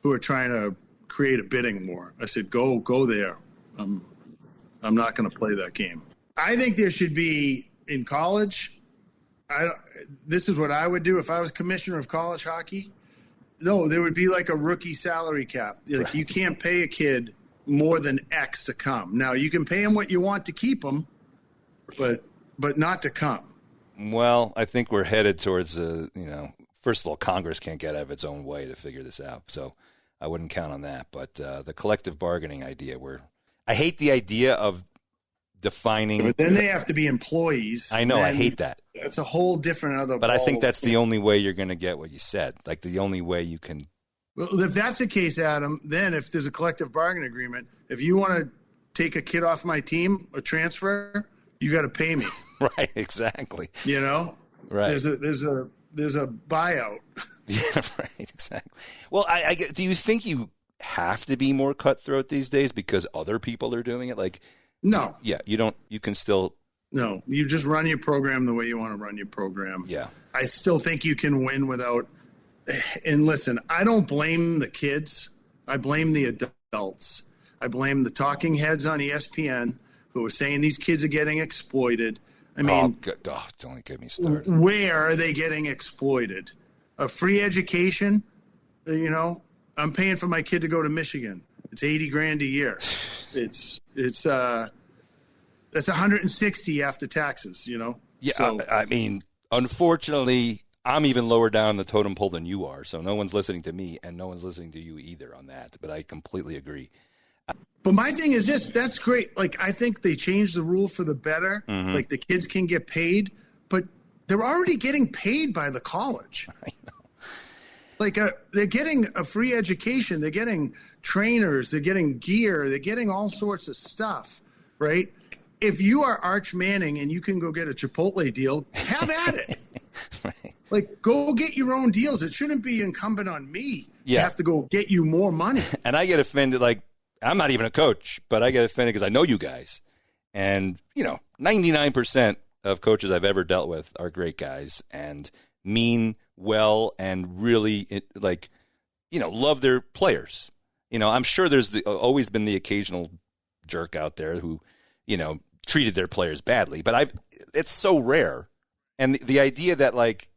who are trying to create a bidding war. I said, go there. I'm not going to play that game. I think there should be in college. This is what I would do if I was commissioner of college hockey. No, there would be like a rookie salary cap. Like right. You can't pay a kid more than X to come. Now you can pay him what you want to keep him, but not to come. Well, I think we're headed towards first of all, Congress can't get out of its own way to figure this out. So I wouldn't count on that. But the collective bargaining idea, I hate the idea of defining. But then they have to be employees. I know. I hate that. It's a whole different other. But I think that's the only way you're going to get what you said. Like the only way you can. Well, if that's the case, Adam, then if there's a collective bargaining agreement, if you want to take a kid off my team, a transfer, you got to pay me. Right. Exactly. You know. Right. There's a buyout. Yeah. Right. Exactly. Well, do you think you have to be more cutthroat these days because other people are doing it? Like. No. Yeah, you don't. You can still. No, you just run your program the way you want to run your program. Yeah. I still think you can win without. And listen, I don't blame the kids. I blame the adults. I blame the talking heads on ESPN who are saying these kids are getting exploited. I mean, don't get me started. Where are they getting exploited? a free education, I'm paying for my kid to go to Michigan. It's $80,000 a year. It's that's 160 after taxes, Yeah, so, I mean, unfortunately, I'm even lower down the totem pole than you are, so no one's listening to me, and no one's listening to you either on that, but I completely agree. But my thing is this, that's great. Like, I think they changed the rule for the better. Mm-hmm. Like, the kids can get paid, but they're already getting paid by the college. I know. Like, they're getting a free education. They're getting trainers. They're getting gear. They're getting all sorts of stuff, right? If you are Arch Manning and you can go get a Chipotle deal, have at it. Right. Like, go get your own deals. It shouldn't be incumbent on me to have to go get you more money. And I get offended. Like, I'm not even a coach, but I get offended because I know you guys. And, 99% of coaches I've ever dealt with are great guys and mean well and really, love their players. I'm sure there's always been the occasional jerk out there who, treated their players badly. But it's so rare. And the idea that, like,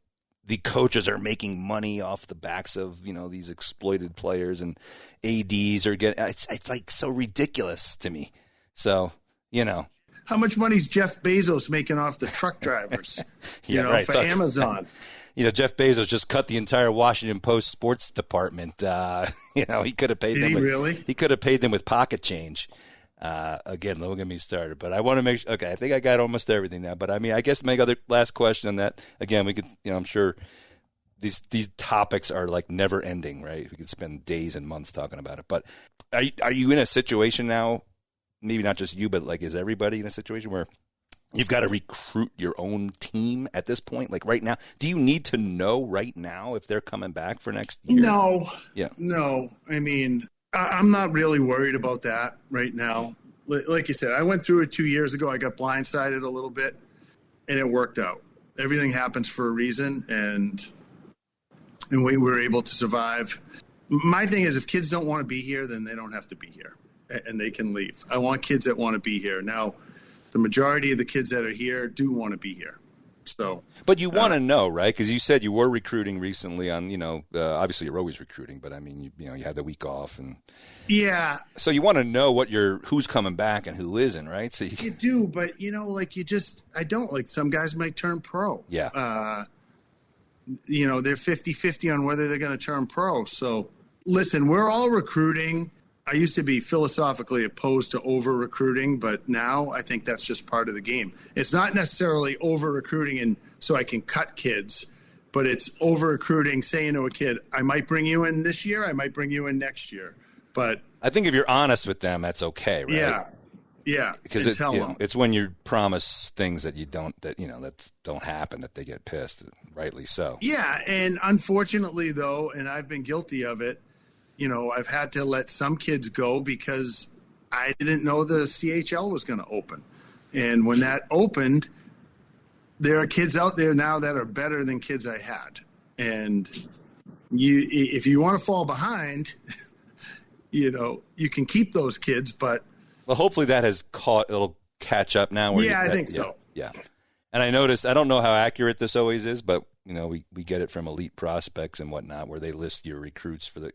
the coaches are making money off the backs of, these exploited players and ADs are getting, it's like so ridiculous to me. So, How much money is Jeff Bezos making off the truck drivers, right. for Amazon? Jeff Bezos just cut the entire Washington Post sports department. He could have paid them. Really? He could have paid them with pocket change. Again, don't get me started, but I want to make sure. Okay, I think I got almost everything now. But I mean, I guess my other last question on that. Again, we could, I'm sure these topics are like never ending, right? We could spend days and months talking about it. But are you in a situation now? Maybe not just you, but like, is everybody in a situation where you've got to recruit your own team at this point? Like right now, do you need to know right now if they're coming back for next year? No. Yeah. No. I mean, I'm not really worried about that right now. Like you said, I went through it 2 years ago. I got blindsided a little bit, and it worked out. Everything happens for a reason, and we were able to survive. My thing is, if kids don't want to be here, then they don't have to be here, and they can leave. I want kids that want to be here. Now, the majority of the kids that are here do want to be here. So, but you want to know, right? Because you said you were recruiting recently. On obviously you're always recruiting, but I mean, you had the week off, and so you want to know who's coming back and who isn't, right? So you do, but I don't like some guys might turn pro. Yeah, they're 50-50 on whether they're going to turn pro. So listen, we're all recruiting. I used to be philosophically opposed to over-recruiting, but now I think that's just part of the game. It's not necessarily over-recruiting and so I can cut kids, but it's over-recruiting, saying to a kid, I might bring you in this year, I might bring you in next year. But I think if you're honest with them, that's okay, right? Yeah. Because it's when you promise things that that don't happen that they get pissed, rightly so. Yeah, and unfortunately, though, and I've been guilty of it, I've had to let some kids go because I didn't know the CHL was going to open. And when that opened, there are kids out there now that are better than kids I had. And if you want to fall behind, you can keep those kids, but. Well, hopefully that it'll catch up now. I think so. Yeah. And I noticed, I don't know how accurate this always is, but, we get it from elite prospects and whatnot where they list your recruits for the,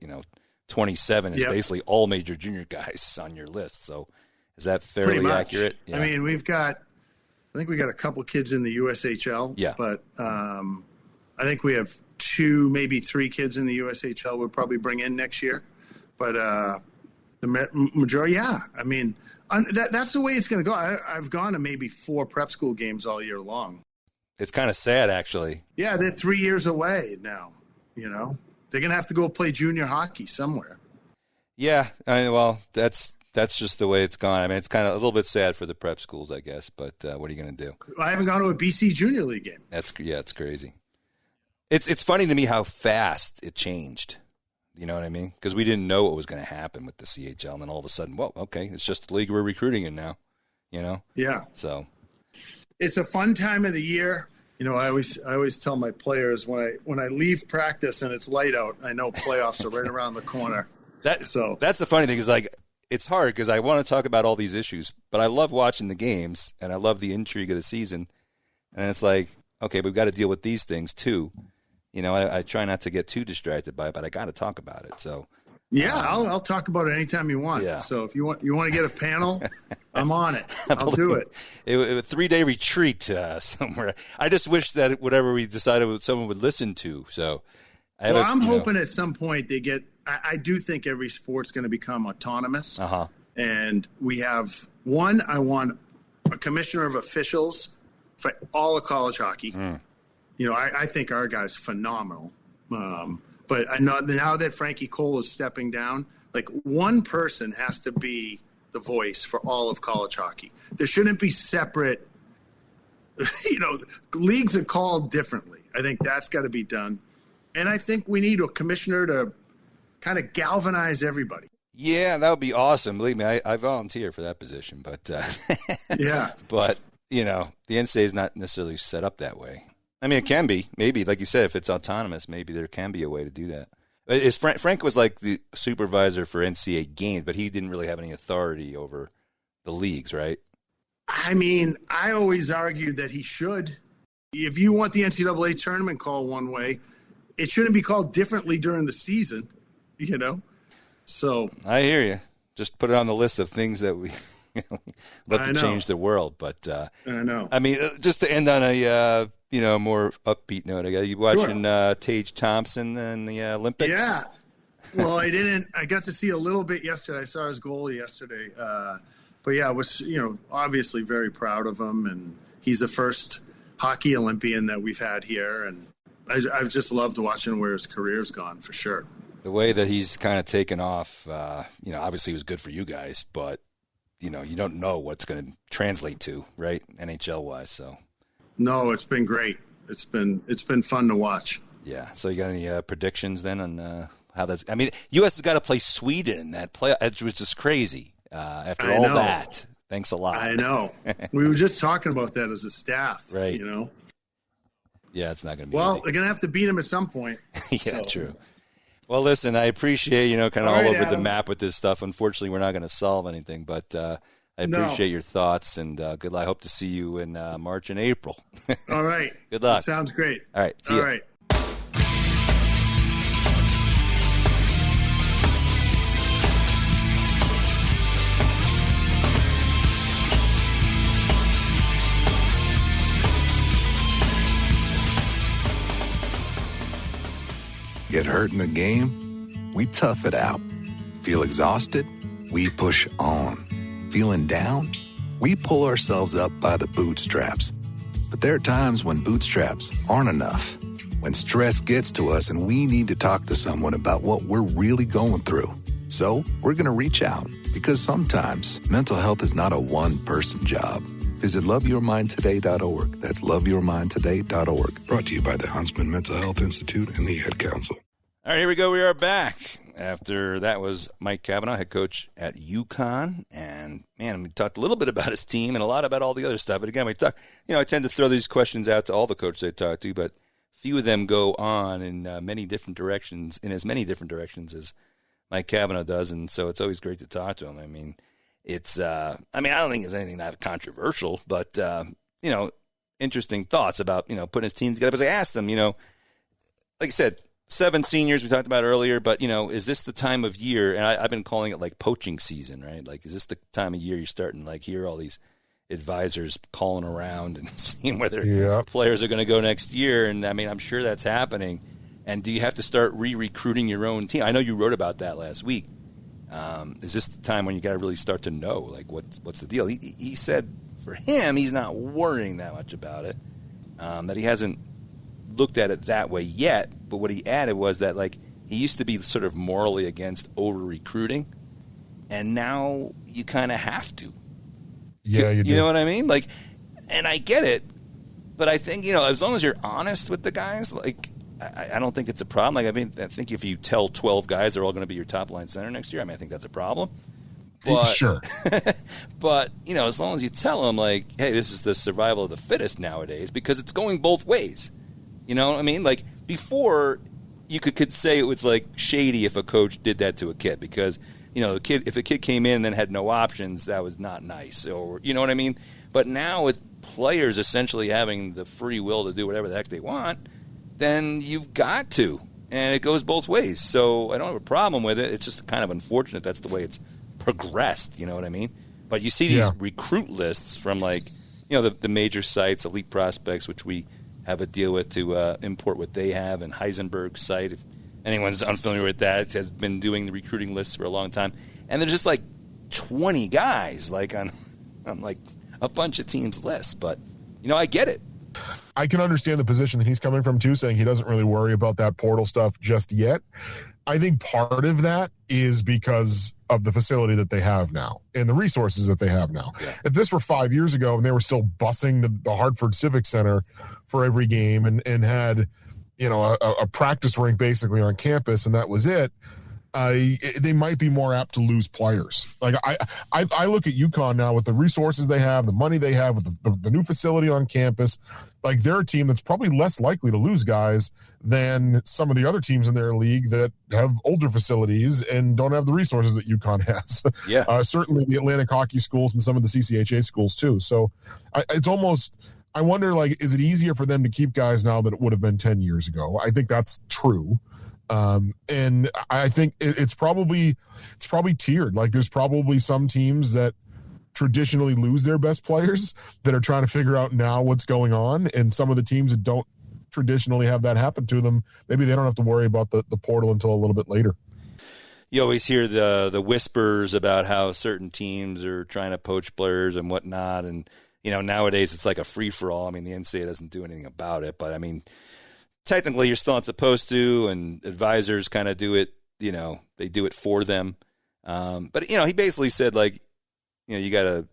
27 is basically all major junior guys on your list. So is that fairly accurate? Yeah. I mean, I think we got a couple kids in the USHL. Yeah. But I think we have 2, maybe 3 kids in the USHL we'll probably bring in next year. But the majority, I mean, that's the way it's going to go. I've gone to maybe 4 prep school games all year long. It's kind of sad, actually. Yeah, they're 3 years away now, They're going to have to go play junior hockey somewhere. Yeah, that's just the way it's gone. I mean, it's kind of a little bit sad for the prep schools, I guess, but what are you going to do? I haven't gone to a BC Junior League game. It's crazy. It's funny to me how fast it changed. You know what I mean? Because we didn't know what was going to happen with the CHL, and then all of a sudden, okay, it's just the league we're recruiting in now, Yeah. So it's a fun time of the year. I always tell my players when I leave practice and it's light out, I know playoffs are right around the corner. That's the funny thing is, like, it's hard because I want to talk about all these issues, but I love watching the games and I love the intrigue of the season. And it's like, okay, we've got to deal with these things too. I try not to get too distracted by it, but I got to talk about it. So. Yeah, I'll talk about it anytime you want. Yeah. So if you want to get a panel, I'm on it. I'll do it. It was a 3-day retreat somewhere. I just wish that whatever we decided someone would listen to. So, I'm hoping at some point they get. I do think every sport's going to become autonomous. And we have one. I want a commissioner of officials for all of college hockey. I think our guy's phenomenal. But I know now that Frankie Cole is stepping down, like one person has to be the voice for all of college hockey. There shouldn't be separate, leagues are called differently. I think that's got to be done. And I think we need a commissioner to kind of galvanize everybody. Yeah, that would be awesome. Believe me, I volunteer for that position. But yeah. But, the NCAA is not necessarily set up that way. I mean, it can be. Maybe, like you said, if it's autonomous, maybe there can be a way to do that. Frank was like the supervisor for NCAA games, but he didn't really have any authority over the leagues, right? I mean, I always argued that he should. If you want the NCAA tournament called one way, it shouldn't be called differently during the season, So I hear you. Just put it on the list of things that we love to change the world. But I know. I mean, just to end on a more upbeat note, you watching Tage Thompson in the Olympics? Yeah. Well, I didn't. I got to see a little bit yesterday. I saw his goal yesterday. But yeah, I was obviously very proud of him, and he's the first hockey Olympian that we've had here, and I've just loved watching where his career's gone for sure. The way that he's kind of taken off, obviously it was good for you guys, but you don't know what's going to translate to, right? NHL wise, so. No, it's been great. It's been fun to watch. Yeah. So you got any predictions then on how that's? I mean, U.S. has got to play Sweden in that play, which was just crazy. After all that, thanks a lot. I know. We were just talking about that as a staff, right? Yeah, it's not going to be. Well, easy. They're going to have to beat him at some point. Yeah, true. Well, listen, I appreciate kind of all over the map with this stuff. Unfortunately, we're not going to solve anything, but. I appreciate your thoughts, and good luck. I hope to see you in March and April. All right. Good luck. That sounds great. All right. See you. All right. Get hurt in the game? We tough it out. Feel exhausted? We push on. Feeling down? We pull ourselves up by the bootstraps. But there are times when bootstraps aren't enough. When stress gets to us and we need to talk to someone about what we're really going through. So we're going to reach out, because sometimes mental health is not a one-person job. Visit loveyourmindtoday.org. That's loveyourmindtoday.org. Brought to you by the Huntsman Mental Health Institute and the Ad Council. All right, here we go. We are back. After that was Mike Cavanaugh, head coach at UConn. And, man, we talked a little bit about his team and a lot about all the other stuff. But, again, we talk. I tend to throw these questions out to all the coaches I talk to, but few of them go on in many different directions, in as many different directions as Mike Cavanaugh does. And so it's always great to talk to him. I mean, it's I don't think there's anything that controversial, but, interesting thoughts about, putting his team together. Because I asked him, like I said, 7 seniors we talked about earlier, but, is this the time of year, and I've been calling it like poaching season, right? Like, is this the time of year you're starting to hear all these advisors calling around and seeing whether players are going to go next year? And, I mean, I'm sure that's happening. And do you have to start re-recruiting your own team? I know you wrote about that last week. Is this the time when you got to really start to know, what's the deal? He said for him, he's not worrying that much about it, that he hasn't looked at it that way yet, but what he added was that he used to be sort of morally against over recruiting, and now you kind of have to. Yeah, you do. You know what I mean? And I get it, but I think as long as you're honest with the guys, I don't think it's a problem. I think if you tell 12 guys they're all going to be your top line center next year, I think that's a problem. But, sure. But, as long as you tell them, hey, this is the survival of the fittest nowadays, because it's going both ways. You know what I mean? Before, you could say it was shady if a coach did that to a kid, because if a kid came in and then had no options, that was not nice, or you know what I mean. But now with players essentially having the free will to do whatever the heck they want, then you've got to. And it goes both ways. So I don't have a problem with it. It's just kind of unfortunate that's the way it's progressed. You know what I mean? But you see these recruit lists from, like, the major sites, Elite Prospects, which we have a deal with to import what they have, and Heisenberg's site, if anyone's unfamiliar with that, has been doing the recruiting lists for a long time. And there's just like 20 guys like on like a bunch of teams' lists. But, I get it. I can understand the position that he's coming from, too, saying he doesn't really worry about that portal stuff just yet. I think part of that is because of the facility that they have now and the resources that they have now. Yeah. If this were 5 years ago and they were still busing the Hartford Civic Center for every game and had, a practice rink basically on campus and that was it, they might be more apt to lose players. Like I look at UConn now with the resources they have, the money they have, with the new facility on campus. Like, they're a team that's probably less likely to lose guys than some of the other teams in their league that have older facilities and don't have the resources that UConn has. Yeah, certainly the Atlantic hockey schools and some of the CCHA schools too. So it's almost, I wonder, like, is it easier for them to keep guys now than it would have been 10 years ago? I think that's true. And I think it's probably tiered. Like, there's probably some teams that traditionally lose their best players that are trying to figure out now what's going on. And some of the teams that don't traditionally have that happen to them, maybe they don't have to worry about the portal until a little bit later. You always hear the whispers about how certain teams are trying to poach players and whatnot. And, nowadays it's like a free-for-all. I mean, the NCAA doesn't do anything about it, but I mean, technically you're still not supposed to, and advisors kind of do it, they do it for them. But, he basically said, like, you got to,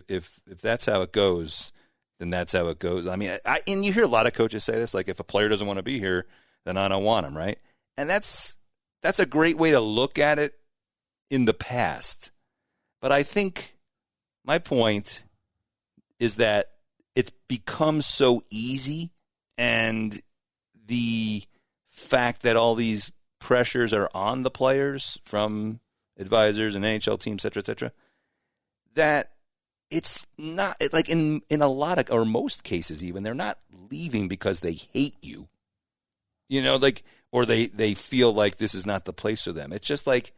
if that's how it goes, then that's how it goes. I mean, and you hear a lot of coaches say this, like, if a player doesn't want to be here, then I don't want him, right? And that's a great way to look at it in the past. But I think my point is that it's become so easy, and the fact that all these pressures are on the players from advisors and NHL teams, et cetera, that it's not, like, in a lot of, or most cases even, they're not leaving because they hate you, like, or they feel like this is not the place for them. It's just like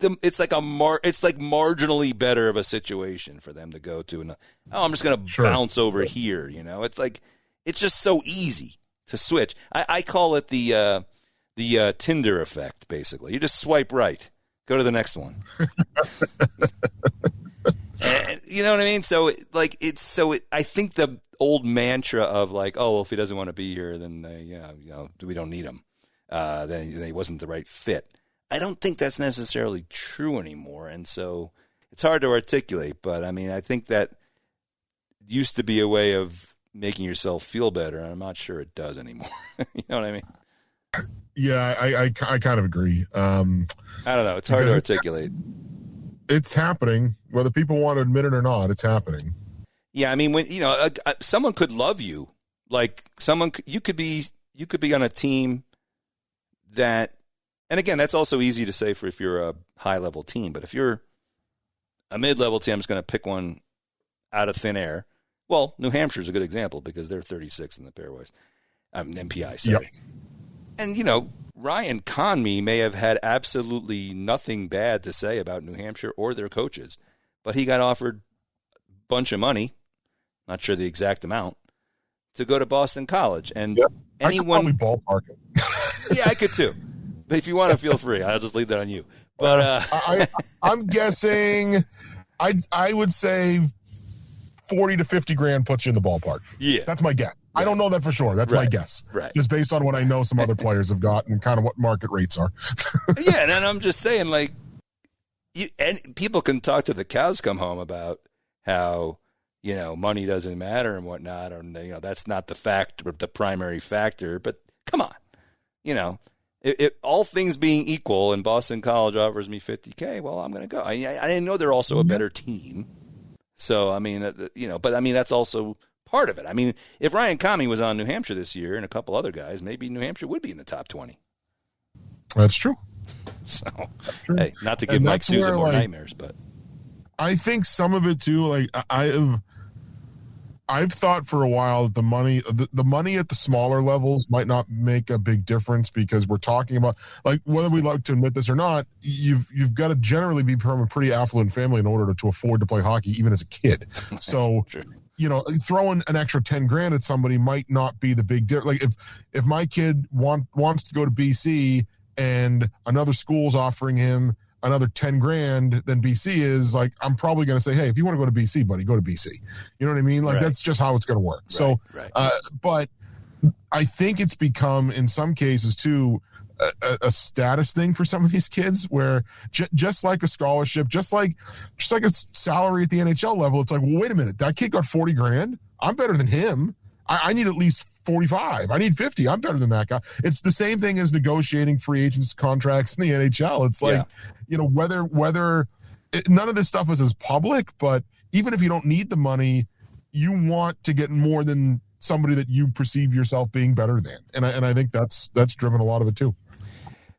it's like marginally better of a situation for them to go to, and I'm just going to bounce over here. It's like, it's just so easy to switch. I call it the Tinder effect. Basically, you just swipe right, go to the next one. And, you know what I mean? So, like, I think the old mantra of, like, oh, well, if he doesn't want to be here, then we don't need him. Then he wasn't the right fit. I don't think that's necessarily true anymore, and so it's hard to articulate. But I mean, I think that used to be a way of making yourself feel better, and I'm not sure it does anymore. You know what I mean? Yeah, I kind of agree. I don't know. It's hard to articulate. It's happening, whether people want to admit it or not. It's happening. Yeah, I mean, when someone could love you, like you could be on a team that, and again, that's also easy to say for if you're a high level team. But if you're a mid level team, I'm just going to pick one out of thin air. Well, New Hampshire's a good example because they're 36 in the pairwise. MPI, sorry. Yep. And Ryan Conmee may have had absolutely nothing bad to say about New Hampshire or their coaches, but he got offered a bunch of money, not sure the exact amount, to go to Boston College. And anyone, I could probably ballpark it. Yeah, I could too. But if you want to, feel free. I'll just leave that on you. But I'm guessing, I would say 40 to 50 grand puts you in the ballpark. Yeah, that's my guess. Right. I don't know that for sure. That's my guess. Right. Just based on what I know some other players have got and kind of what market rates are. Yeah, and I'm just saying, like, and people can talk to the cows come home about how, money doesn't matter and whatnot, or, that's not the primary factor. But come on, if all things being equal and Boston College offers me $50K, well, I'm going to go. I didn't know they're also a better team. So, I mean, but I mean, that's also part of it. I mean, if Ryan Conmee was on New Hampshire this year and a couple other guys, maybe New Hampshire would be in the top 20. That's true. So, hey, not to give Mike Sousa more nightmares, but I think some of it too, like I've I've thought for a while that the money at the smaller levels might not make a big difference, because we're talking about, like, whether we like to admit this or not, you've got to generally be from a pretty affluent family in order to afford to play hockey, even as a kid. So, Sure. Throwing an extra $10,000 at somebody might not be the big difference. Like if my kid wants to go to BC and another school's offering him another $10,000 than BC is, like, I'm probably going to say, hey, if you want to go to BC, buddy, go to BC. You know what I mean? Like, That's just how it's going to work. So, but I think it's become, in some cases too, a status thing for some of these kids, where just like a scholarship, just like a salary at the NHL level, it's like, well, wait a minute, that kid got $40,000. I'm better than him. I need at least 45. I need 50. I'm better than that guy. It's the same thing as negotiating free agents contracts in the NHL. It's like, whether none of this stuff is as public, but even if you don't need the money, you want to get more than somebody that you perceive yourself being better than. And I think that's driven a lot of it too.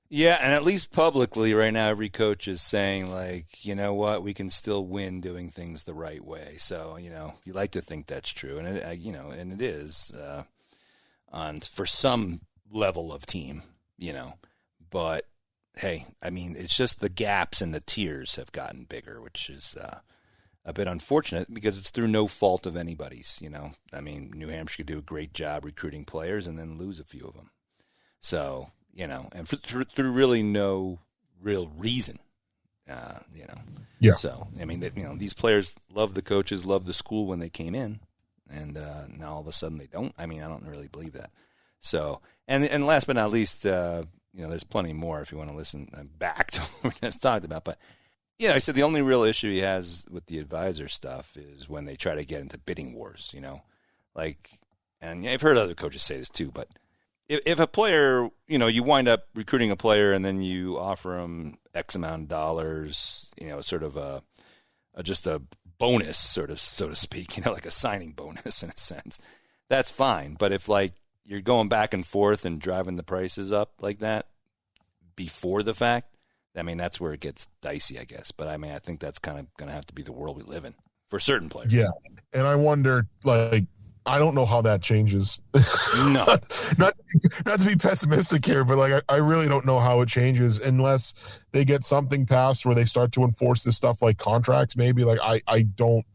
Yeah, and at least publicly right now, every coach is saying, like, you know what, we can still win doing things the right way. So, you like to think that's true, and it is for some level of team, But hey, I mean, it's just the gaps and the tiers have gotten bigger, which is a bit unfortunate, because it's through no fault of anybody's. I mean, New Hampshire could do a great job recruiting players and then lose a few of them. So. And through really no real reason, Yeah. So, I mean, these players love the coaches, love the school when they came in, and now all of a sudden they don't. I mean, I don't really believe that. So, and last but not least, there's plenty more if you want to listen back to what we just talked about. But, I said the only real issue he has with the advisor stuff is when they try to get into bidding wars, and I've heard other coaches say this too, but if a player, you wind up recruiting a player and then you offer him X amount of dollars, sort of just a bonus, sort of, so to speak, like a signing bonus in a sense, that's fine. But if, like, you're going back and forth and driving the prices up like that before the fact, I mean, that's where it gets dicey, I guess. But I mean, I think that's kind of going to have to be the world we live in for certain players. Yeah. And I wonder, like, I don't know how that changes. No. not to be pessimistic here, but, like, I really don't know how it changes unless they get something passed where they start to enforce this stuff, like contracts maybe. Like, I don't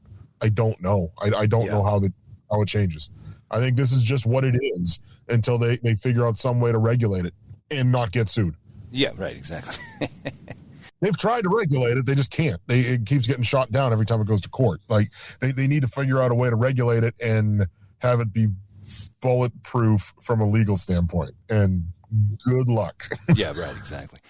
know. I don't know how it changes. I think this is just what it is until they figure out some way to regulate it and not get sued. Yeah, right, exactly. They've tried to regulate it. They just can't. It keeps getting shot down every time it goes to court. Like, they need to figure out a way to regulate it and have it be bulletproof from a legal standpoint. And good luck. Yeah, right, exactly.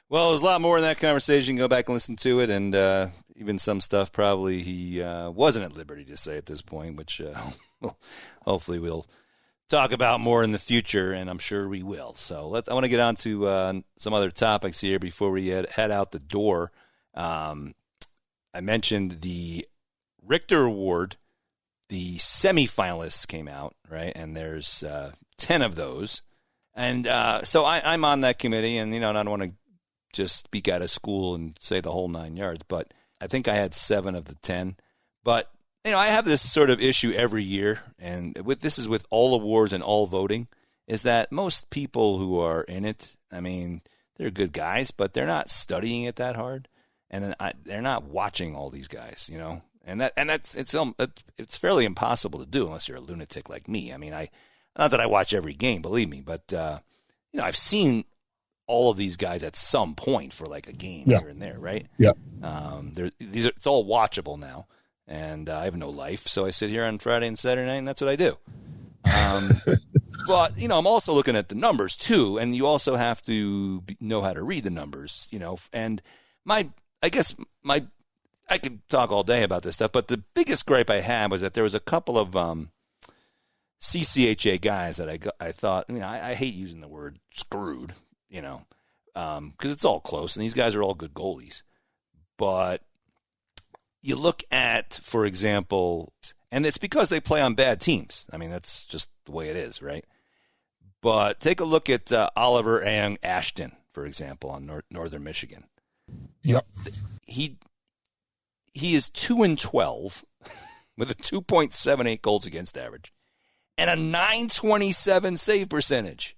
Well, there's a lot more in that conversation. Go back and listen to it. And even some stuff probably he wasn't at liberty to say at this point, which hopefully we'll talk about more in the future, and I'm sure we will. So I want to get on to some other topics here before we head out the door. I mentioned the Richter Award. The semifinalists came out, right? And there's 10 of those. And so I'm on that committee, and, and I don't want to just speak out of school and say the whole 9 yards, but I think I had 7 of the 10. But I have this sort of issue every year, and this is with all awards and all voting, is that most people who are in it, I mean, they're good guys, but they're not studying it that hard, and they're not watching all these guys, and it's fairly impossible to do unless you're a lunatic like me. I mean, not that I watch every game, believe me, but I've seen all of these guys at some point for like a game here and there, right? Yeah. It's all watchable now. And I have no life, so I sit here on Friday and Saturday night, and that's what I do. But, I'm also looking at the numbers, too, and you also have to know how to read the numbers, And I could talk all day about this stuff, but the biggest gripe I had was that there was a couple of CCHA guys that I thought, I hate using the word screwed, because it's all close, and these guys are all good goalies. But you look at, for example, and it's because they play on bad teams. I mean, that's just the way it is, right? But take a look at Oliver and Ashton, for example, on Northern Michigan. Yep. He is 2-12 with a 2.78 goals against average and a 927 save percentage.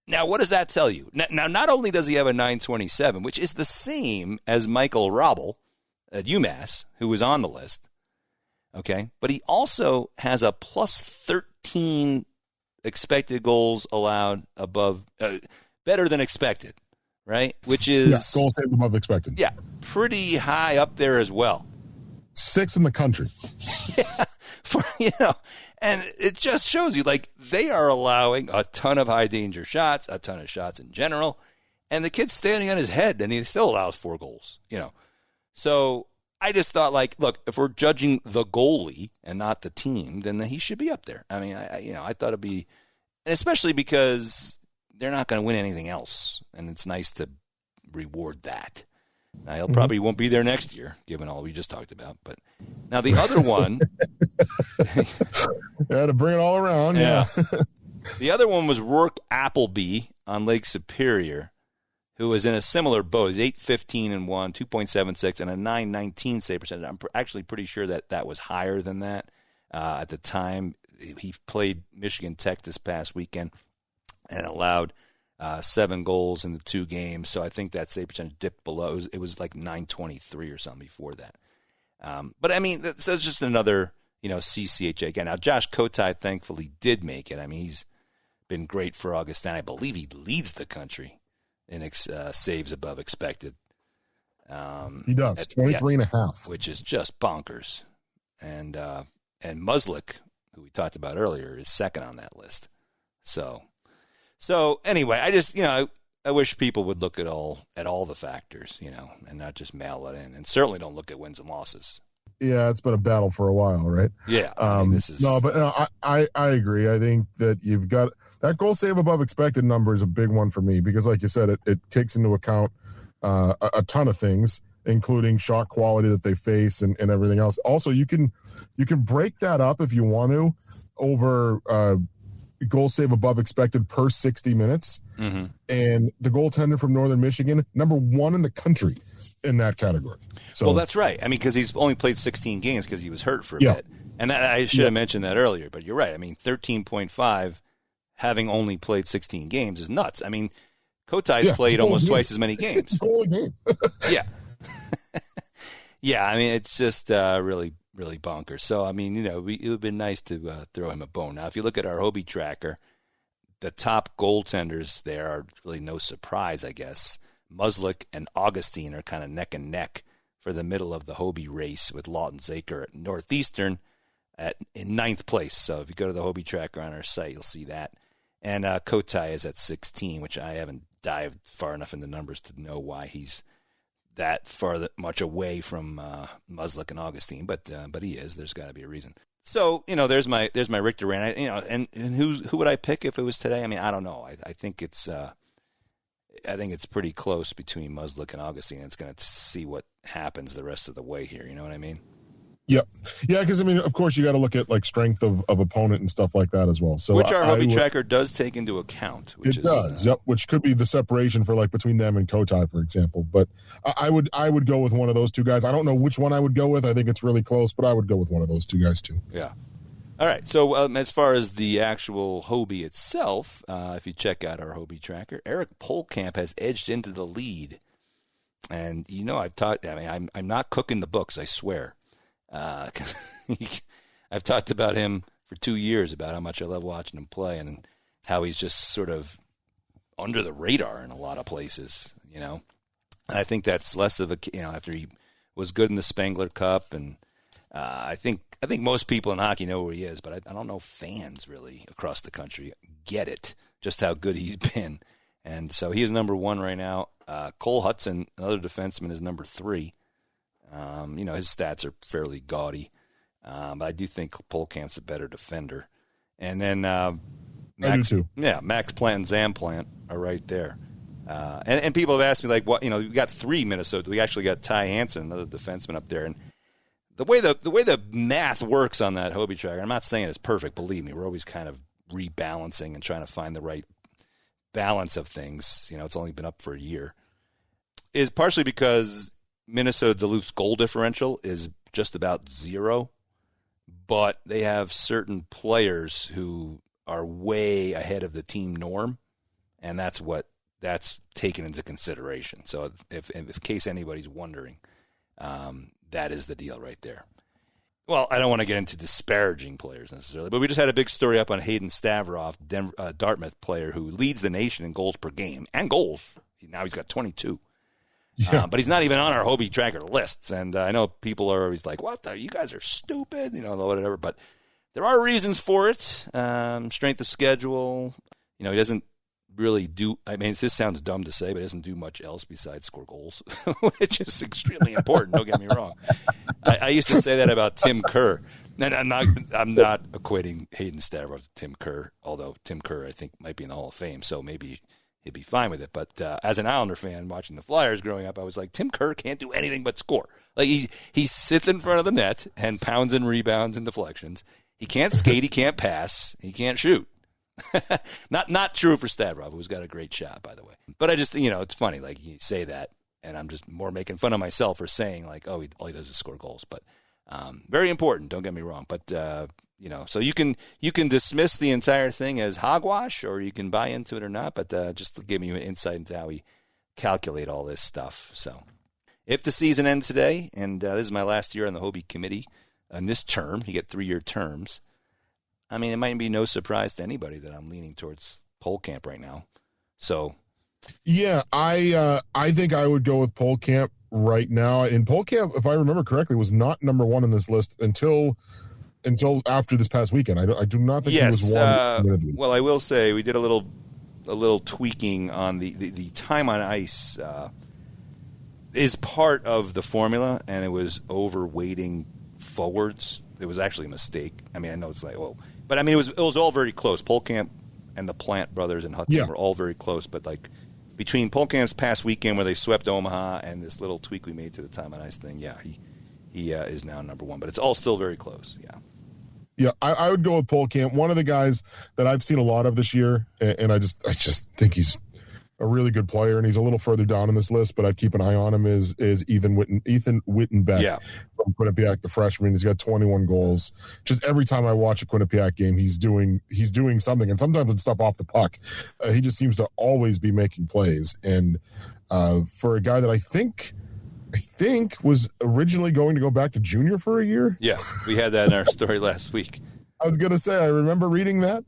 Now, what does that tell you? Now, not only does he have a 927, which is the same as Michael Robel at UMass, who was on the list, okay, but he also has a plus 13 expected goals allowed above, better than expected, right? Which is goals saved above expected. Yeah, pretty high up there as well. 6th in the country. Yeah, and it just shows you, like, they are allowing a ton of high danger shots, a ton of shots in general, and the kid's standing on his head, and he still allows 4 goals. So I just thought, like, look, if we're judging the goalie and not the team, then he should be up there. I mean, I thought it'd be, and especially because they're not going to win anything else, and it's nice to reward that. Now, he'll probably won't be there next year, given all we just talked about. But now the other one, to bring it all around. Yeah. The other one was Rourke Appleby on Lake Superior, who was in a similar boat. He's 8-15-1, 2.76, and a 919 save percentage. I'm actually pretty sure that was higher than that at the time. He played Michigan Tech this past weekend and allowed 7 goals in the 2 games. So I think that save percentage dipped below. It was like 923 or something before that. But, I mean, that's just another, CCHA. Again, now Josh Kotai thankfully did make it. I mean, he's been great for Augustine. I believe he leads the country in saves above expected. He does, 23.5. Which is just bonkers. And Muslick, who we talked about earlier, is second on that list. So anyway, I just, I wish people would look at all the factors, and not just mail it in, and certainly don't look at wins and losses. Yeah, it's been a battle for a while, right? Yeah, this is I agree. I think that you've got that goal save above expected number is a big one for me because, like you said, it takes into account a ton of things, including shot quality that they face and everything else. Also, you can break that up if you want to over goal save above expected per 60 minutes. Mm-hmm. And the goaltender from Northern Michigan, number 1 in the country in that category. So, well, that's right. I mean, because he's only played 16 games because he was hurt for a bit. And I should have mentioned that earlier, but you're right. I mean, 13.5, having only played 16 games is nuts. I mean, Kotai's played almost twice as many games. Yeah. Yeah, I mean, it's just really, really bonkers. So, I mean, it would have been nice to throw him a bone. Now, if you look at our Hobie tracker, the top goaltenders there are really no surprise, I guess. Muslick and Augustine are kind of neck and neck for the middle of the Hobie race, with Lawton Zaker at Northeastern in 9th place. So if you go to the Hobie tracker on our site, you'll see that. And Kotai is at 16, which I haven't dived far enough into numbers to know why he's that much away from Muslick and Augustine, but he is. There's got to be a reason. So there's my Rick Duran. And who would I pick if it was today? I mean, I don't know. I think it's pretty close between Muslick and Augustine. It's going to see what happens the rest of the way here. You know what I mean? Yep. Yeah, because, I mean, of course, you got to look at, like, strength of opponent and stuff like that as well. So which our Hobie tracker does take into account. Which which could be the separation for, like, between them and Kotai, for example. But I would go with one of those two guys. I don't know which one I would go with. I think it's really close, but I would go with one of those two guys, too. Yeah. All right, so as far as the actual Hobie itself, if you check out our Hobie tracker, Eric Polkamp has edged into the lead. And, I've talked, I'm not cooking the books, I swear. I've talked about him for 2 years, about how much I love watching him play and how he's just sort of under the radar in a lot of places, And I think that's less of a, after he was good in the Spengler Cup, and I think most people in hockey know who he is, but I don't know fans really across the country get it, just how good he's been. And so he is number 1 right now. Cole Hudson, another defenseman, is number 3. His stats are fairly gaudy, but I do think Polkamp's a better defender. And then Max Plant and Zamplant are right there. And people have asked me, like, what, we got 3 Minnesota. We actually got Ty Hansen, another defenseman up there. And the way the math works on that Hobie tracker, I'm not saying it's perfect, believe me. We're always kind of rebalancing and trying to find the right balance of things. It's only been up for a year. Is partially because Minnesota Duluth's goal differential is just about 0. but they have certain players who are way ahead of the team norm, and that's taken into consideration. So if in case anybody's wondering, that is the deal right there. Well, I don't want to get into disparaging players necessarily, but we just had a big story up on Hayden Stavroff, Dartmouth player who leads the nation in goals per game and goals. Now he's got 22. Yeah. But he's not even on our Hobie Tracker lists. And I know people are always like, what? You guys are stupid, whatever. But there are reasons for it. Strength of schedule. He doesn't really do, this sounds dumb to say, but he doesn't do much else besides score goals, which is extremely important. Don't get me wrong. I used to say that about Tim Kerr. And I'm not equating Hayden Stavroff to Tim Kerr, although Tim Kerr, I think, might be in the Hall of Fame, so maybe he'd be fine with it. But as an Islander fan watching the Flyers growing up, I was like, Tim Kerr can't do anything but score. Like he sits in front of the net and pounds and rebounds and deflections. He can't skate, he can't pass, he can't shoot. Not true for Stavroff, who's got a great shot, by the way. But I just, it's funny, like you say that, and I'm just more making fun of myself for saying like, oh, all he does is score goals. But very important, don't get me wrong. But so you can dismiss the entire thing as hogwash, or you can buy into it or not. But just to give you an insight into how we calculate all this stuff. So if the season ends today, and this is my last year on the Hobie committee, in this term, you get 3-year terms. It might be no surprise to anybody that I'm leaning towards Polkamp right now. So, yeah, I think I would go with Polkamp right now. And Polkamp, if I remember correctly, was not number one on this list until after this past weekend. I do not think he was one. Well, I will say we did a little tweaking on the time on ice is part of the formula, and it was overweighting forwards. It was actually a mistake. I know it's like, whoa. But, it was all very close. Polkamp and the Plant brothers and Hudson were all very close. But, like, between Polkamp's past weekend where they swept Omaha and this little tweak we made to the time on ice thing, he is now number one. But it's all still very close, yeah. Yeah, I would go with Polkamp. One of the guys that I've seen a lot of this year, and I just think he's a really good player, and he's a little further down on this list, but I'd keep an eye on him, is Ethan Wittenbeck from Quinnipiac, the freshman. He's got 21 goals. Just every time I watch a Quinnipiac game, he's doing something, and sometimes it's stuff off the puck. He just seems to always be making plays. And for a guy that I think was originally going to go back to junior for a year. Yeah, we had that in our story last week. I was going to say, I remember reading that.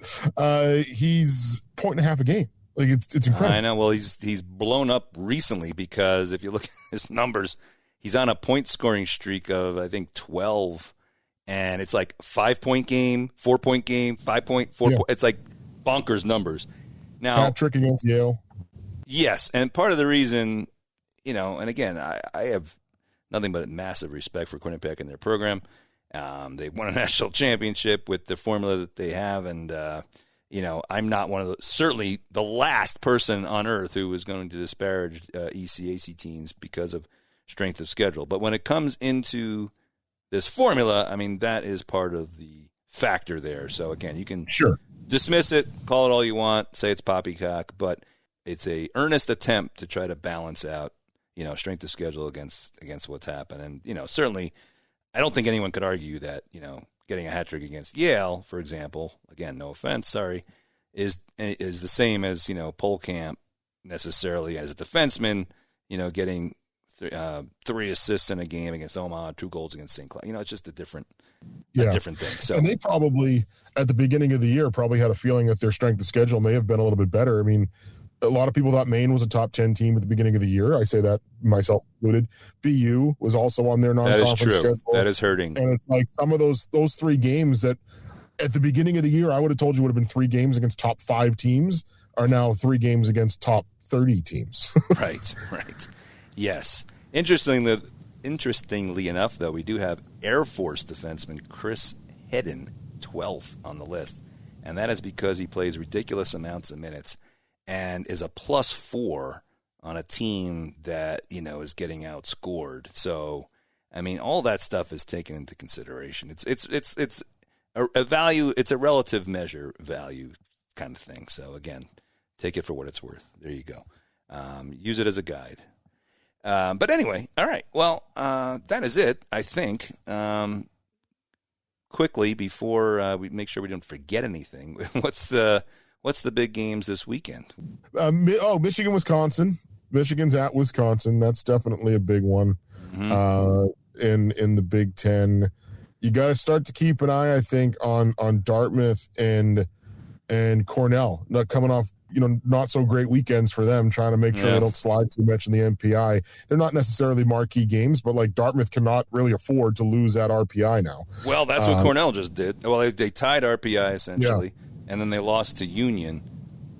He's 1.5 a game. Like it's incredible. I know. Well, he's blown up recently because if you look at his numbers, he's on a point scoring streak of I think 12, and it's like 5-point game, 4-point game, 5-point, 4. It's like bonkers numbers. Now, hat trick against Yale. Yes, and part of the reason, and again, I have nothing but massive respect for Quinnipiac and their program. They won a national championship with the formula that they have, and I'm not one of certainly the last person on earth who is going to disparage ECAC teams because of strength of schedule. But when it comes into this formula, that is part of the factor there. So again, you can dismiss it, call it all you want, say it's poppycock, but it's a earnest attempt to try to balance out, strength of schedule against what's happened. And, certainly I don't think anyone could argue that, getting a hat trick against Yale, for example, again, no offense, sorry, is the same as, Polkamp necessarily as a defenseman, getting 3 assists in a game against Omaha, 2 goals against St. Cloud. It's just a different thing. So, and they probably, at the beginning of the year, probably had a feeling that their strength of schedule may have been a little bit better. A lot of people thought Maine was a top 10 team at the beginning of the year. I say that myself included. BU was also on their non-conference schedule. That is hurting. And it's like some of those 3 games that at the beginning of the year I would have told you would have been 3 games against top 5 teams are now 3 games against top 30 teams. Right. Yes. Interestingly enough, though, we do have Air Force defenseman Chris Hedden, 12th on the list. And that is because he plays ridiculous amounts of minutes and is a +4 on a team that, is getting outscored. So, all that stuff is taken into consideration. It's a value, it's a relative measure value kind of thing. So, again, take it for what it's worth. There you go. Use it as a guide. But anyway, all right. Well, that is it, I think. quickly before we make sure we don't forget anything. What's the big games this weekend? Michigan, Wisconsin. Michigan's at Wisconsin. That's definitely a big one. In the Big Ten. You got to start to keep an eye, I think, on Dartmouth and Cornell. Not coming off, not so great weekends for them, trying to make sure they don't slide too much in the MPI. They're not necessarily marquee games, but like Dartmouth cannot really afford to lose that RPI now. Well, that's what Cornell just did. Well, they tied RPI essentially, and then they lost to Union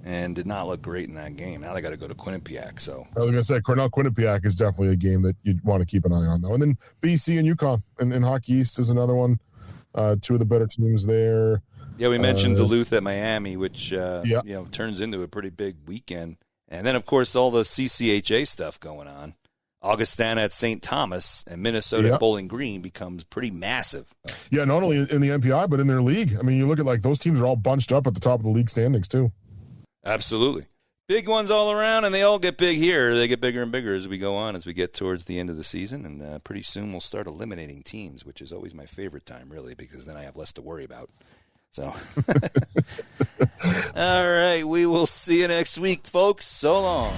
and did not look great in that game. Now they got to go to Quinnipiac. So I was going to say Cornell-Quinnipiac is definitely a game that you'd want to keep an eye on, though. And then BC and UConn and Hockey East is another one. Two of the better teams there. Yeah, we mentioned Duluth at Miami, which turns into a pretty big weekend. And then, of course, all the CCHA stuff going on. Augustana at St. Thomas and Minnesota at Bowling Green becomes pretty massive. Yeah, not only in the MPI, but in their league. I mean, you look at those teams are all bunched up at the top of the league standings, too. Absolutely. Big ones all around, and they all get big here. They get bigger and bigger as we go on, as we get towards the end of the season. And pretty soon we'll start eliminating teams, which is always my favorite time, really, because then I have less to worry about. So, all right, we will see you next week, folks. So long.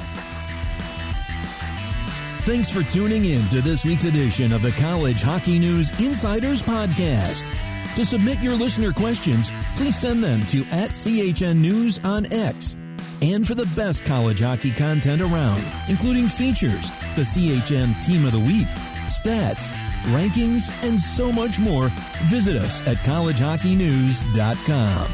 Thanks for tuning in to this week's edition of the College Hockey News Insiders Podcast. To submit your listener questions, please send them to @CHN News on X. And for the best college hockey content around, including features, the CHN Team of the Week, stats, rankings, and so much more, visit us at collegehockeynews.com.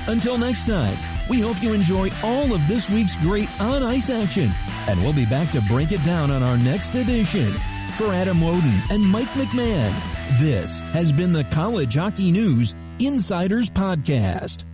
Until next time, we hope you enjoy all of this week's great on-ice action, and we'll be back to break it down on our next edition. For Adam Woden and Mike McMahon, this has been the College Hockey News Insiders Podcast.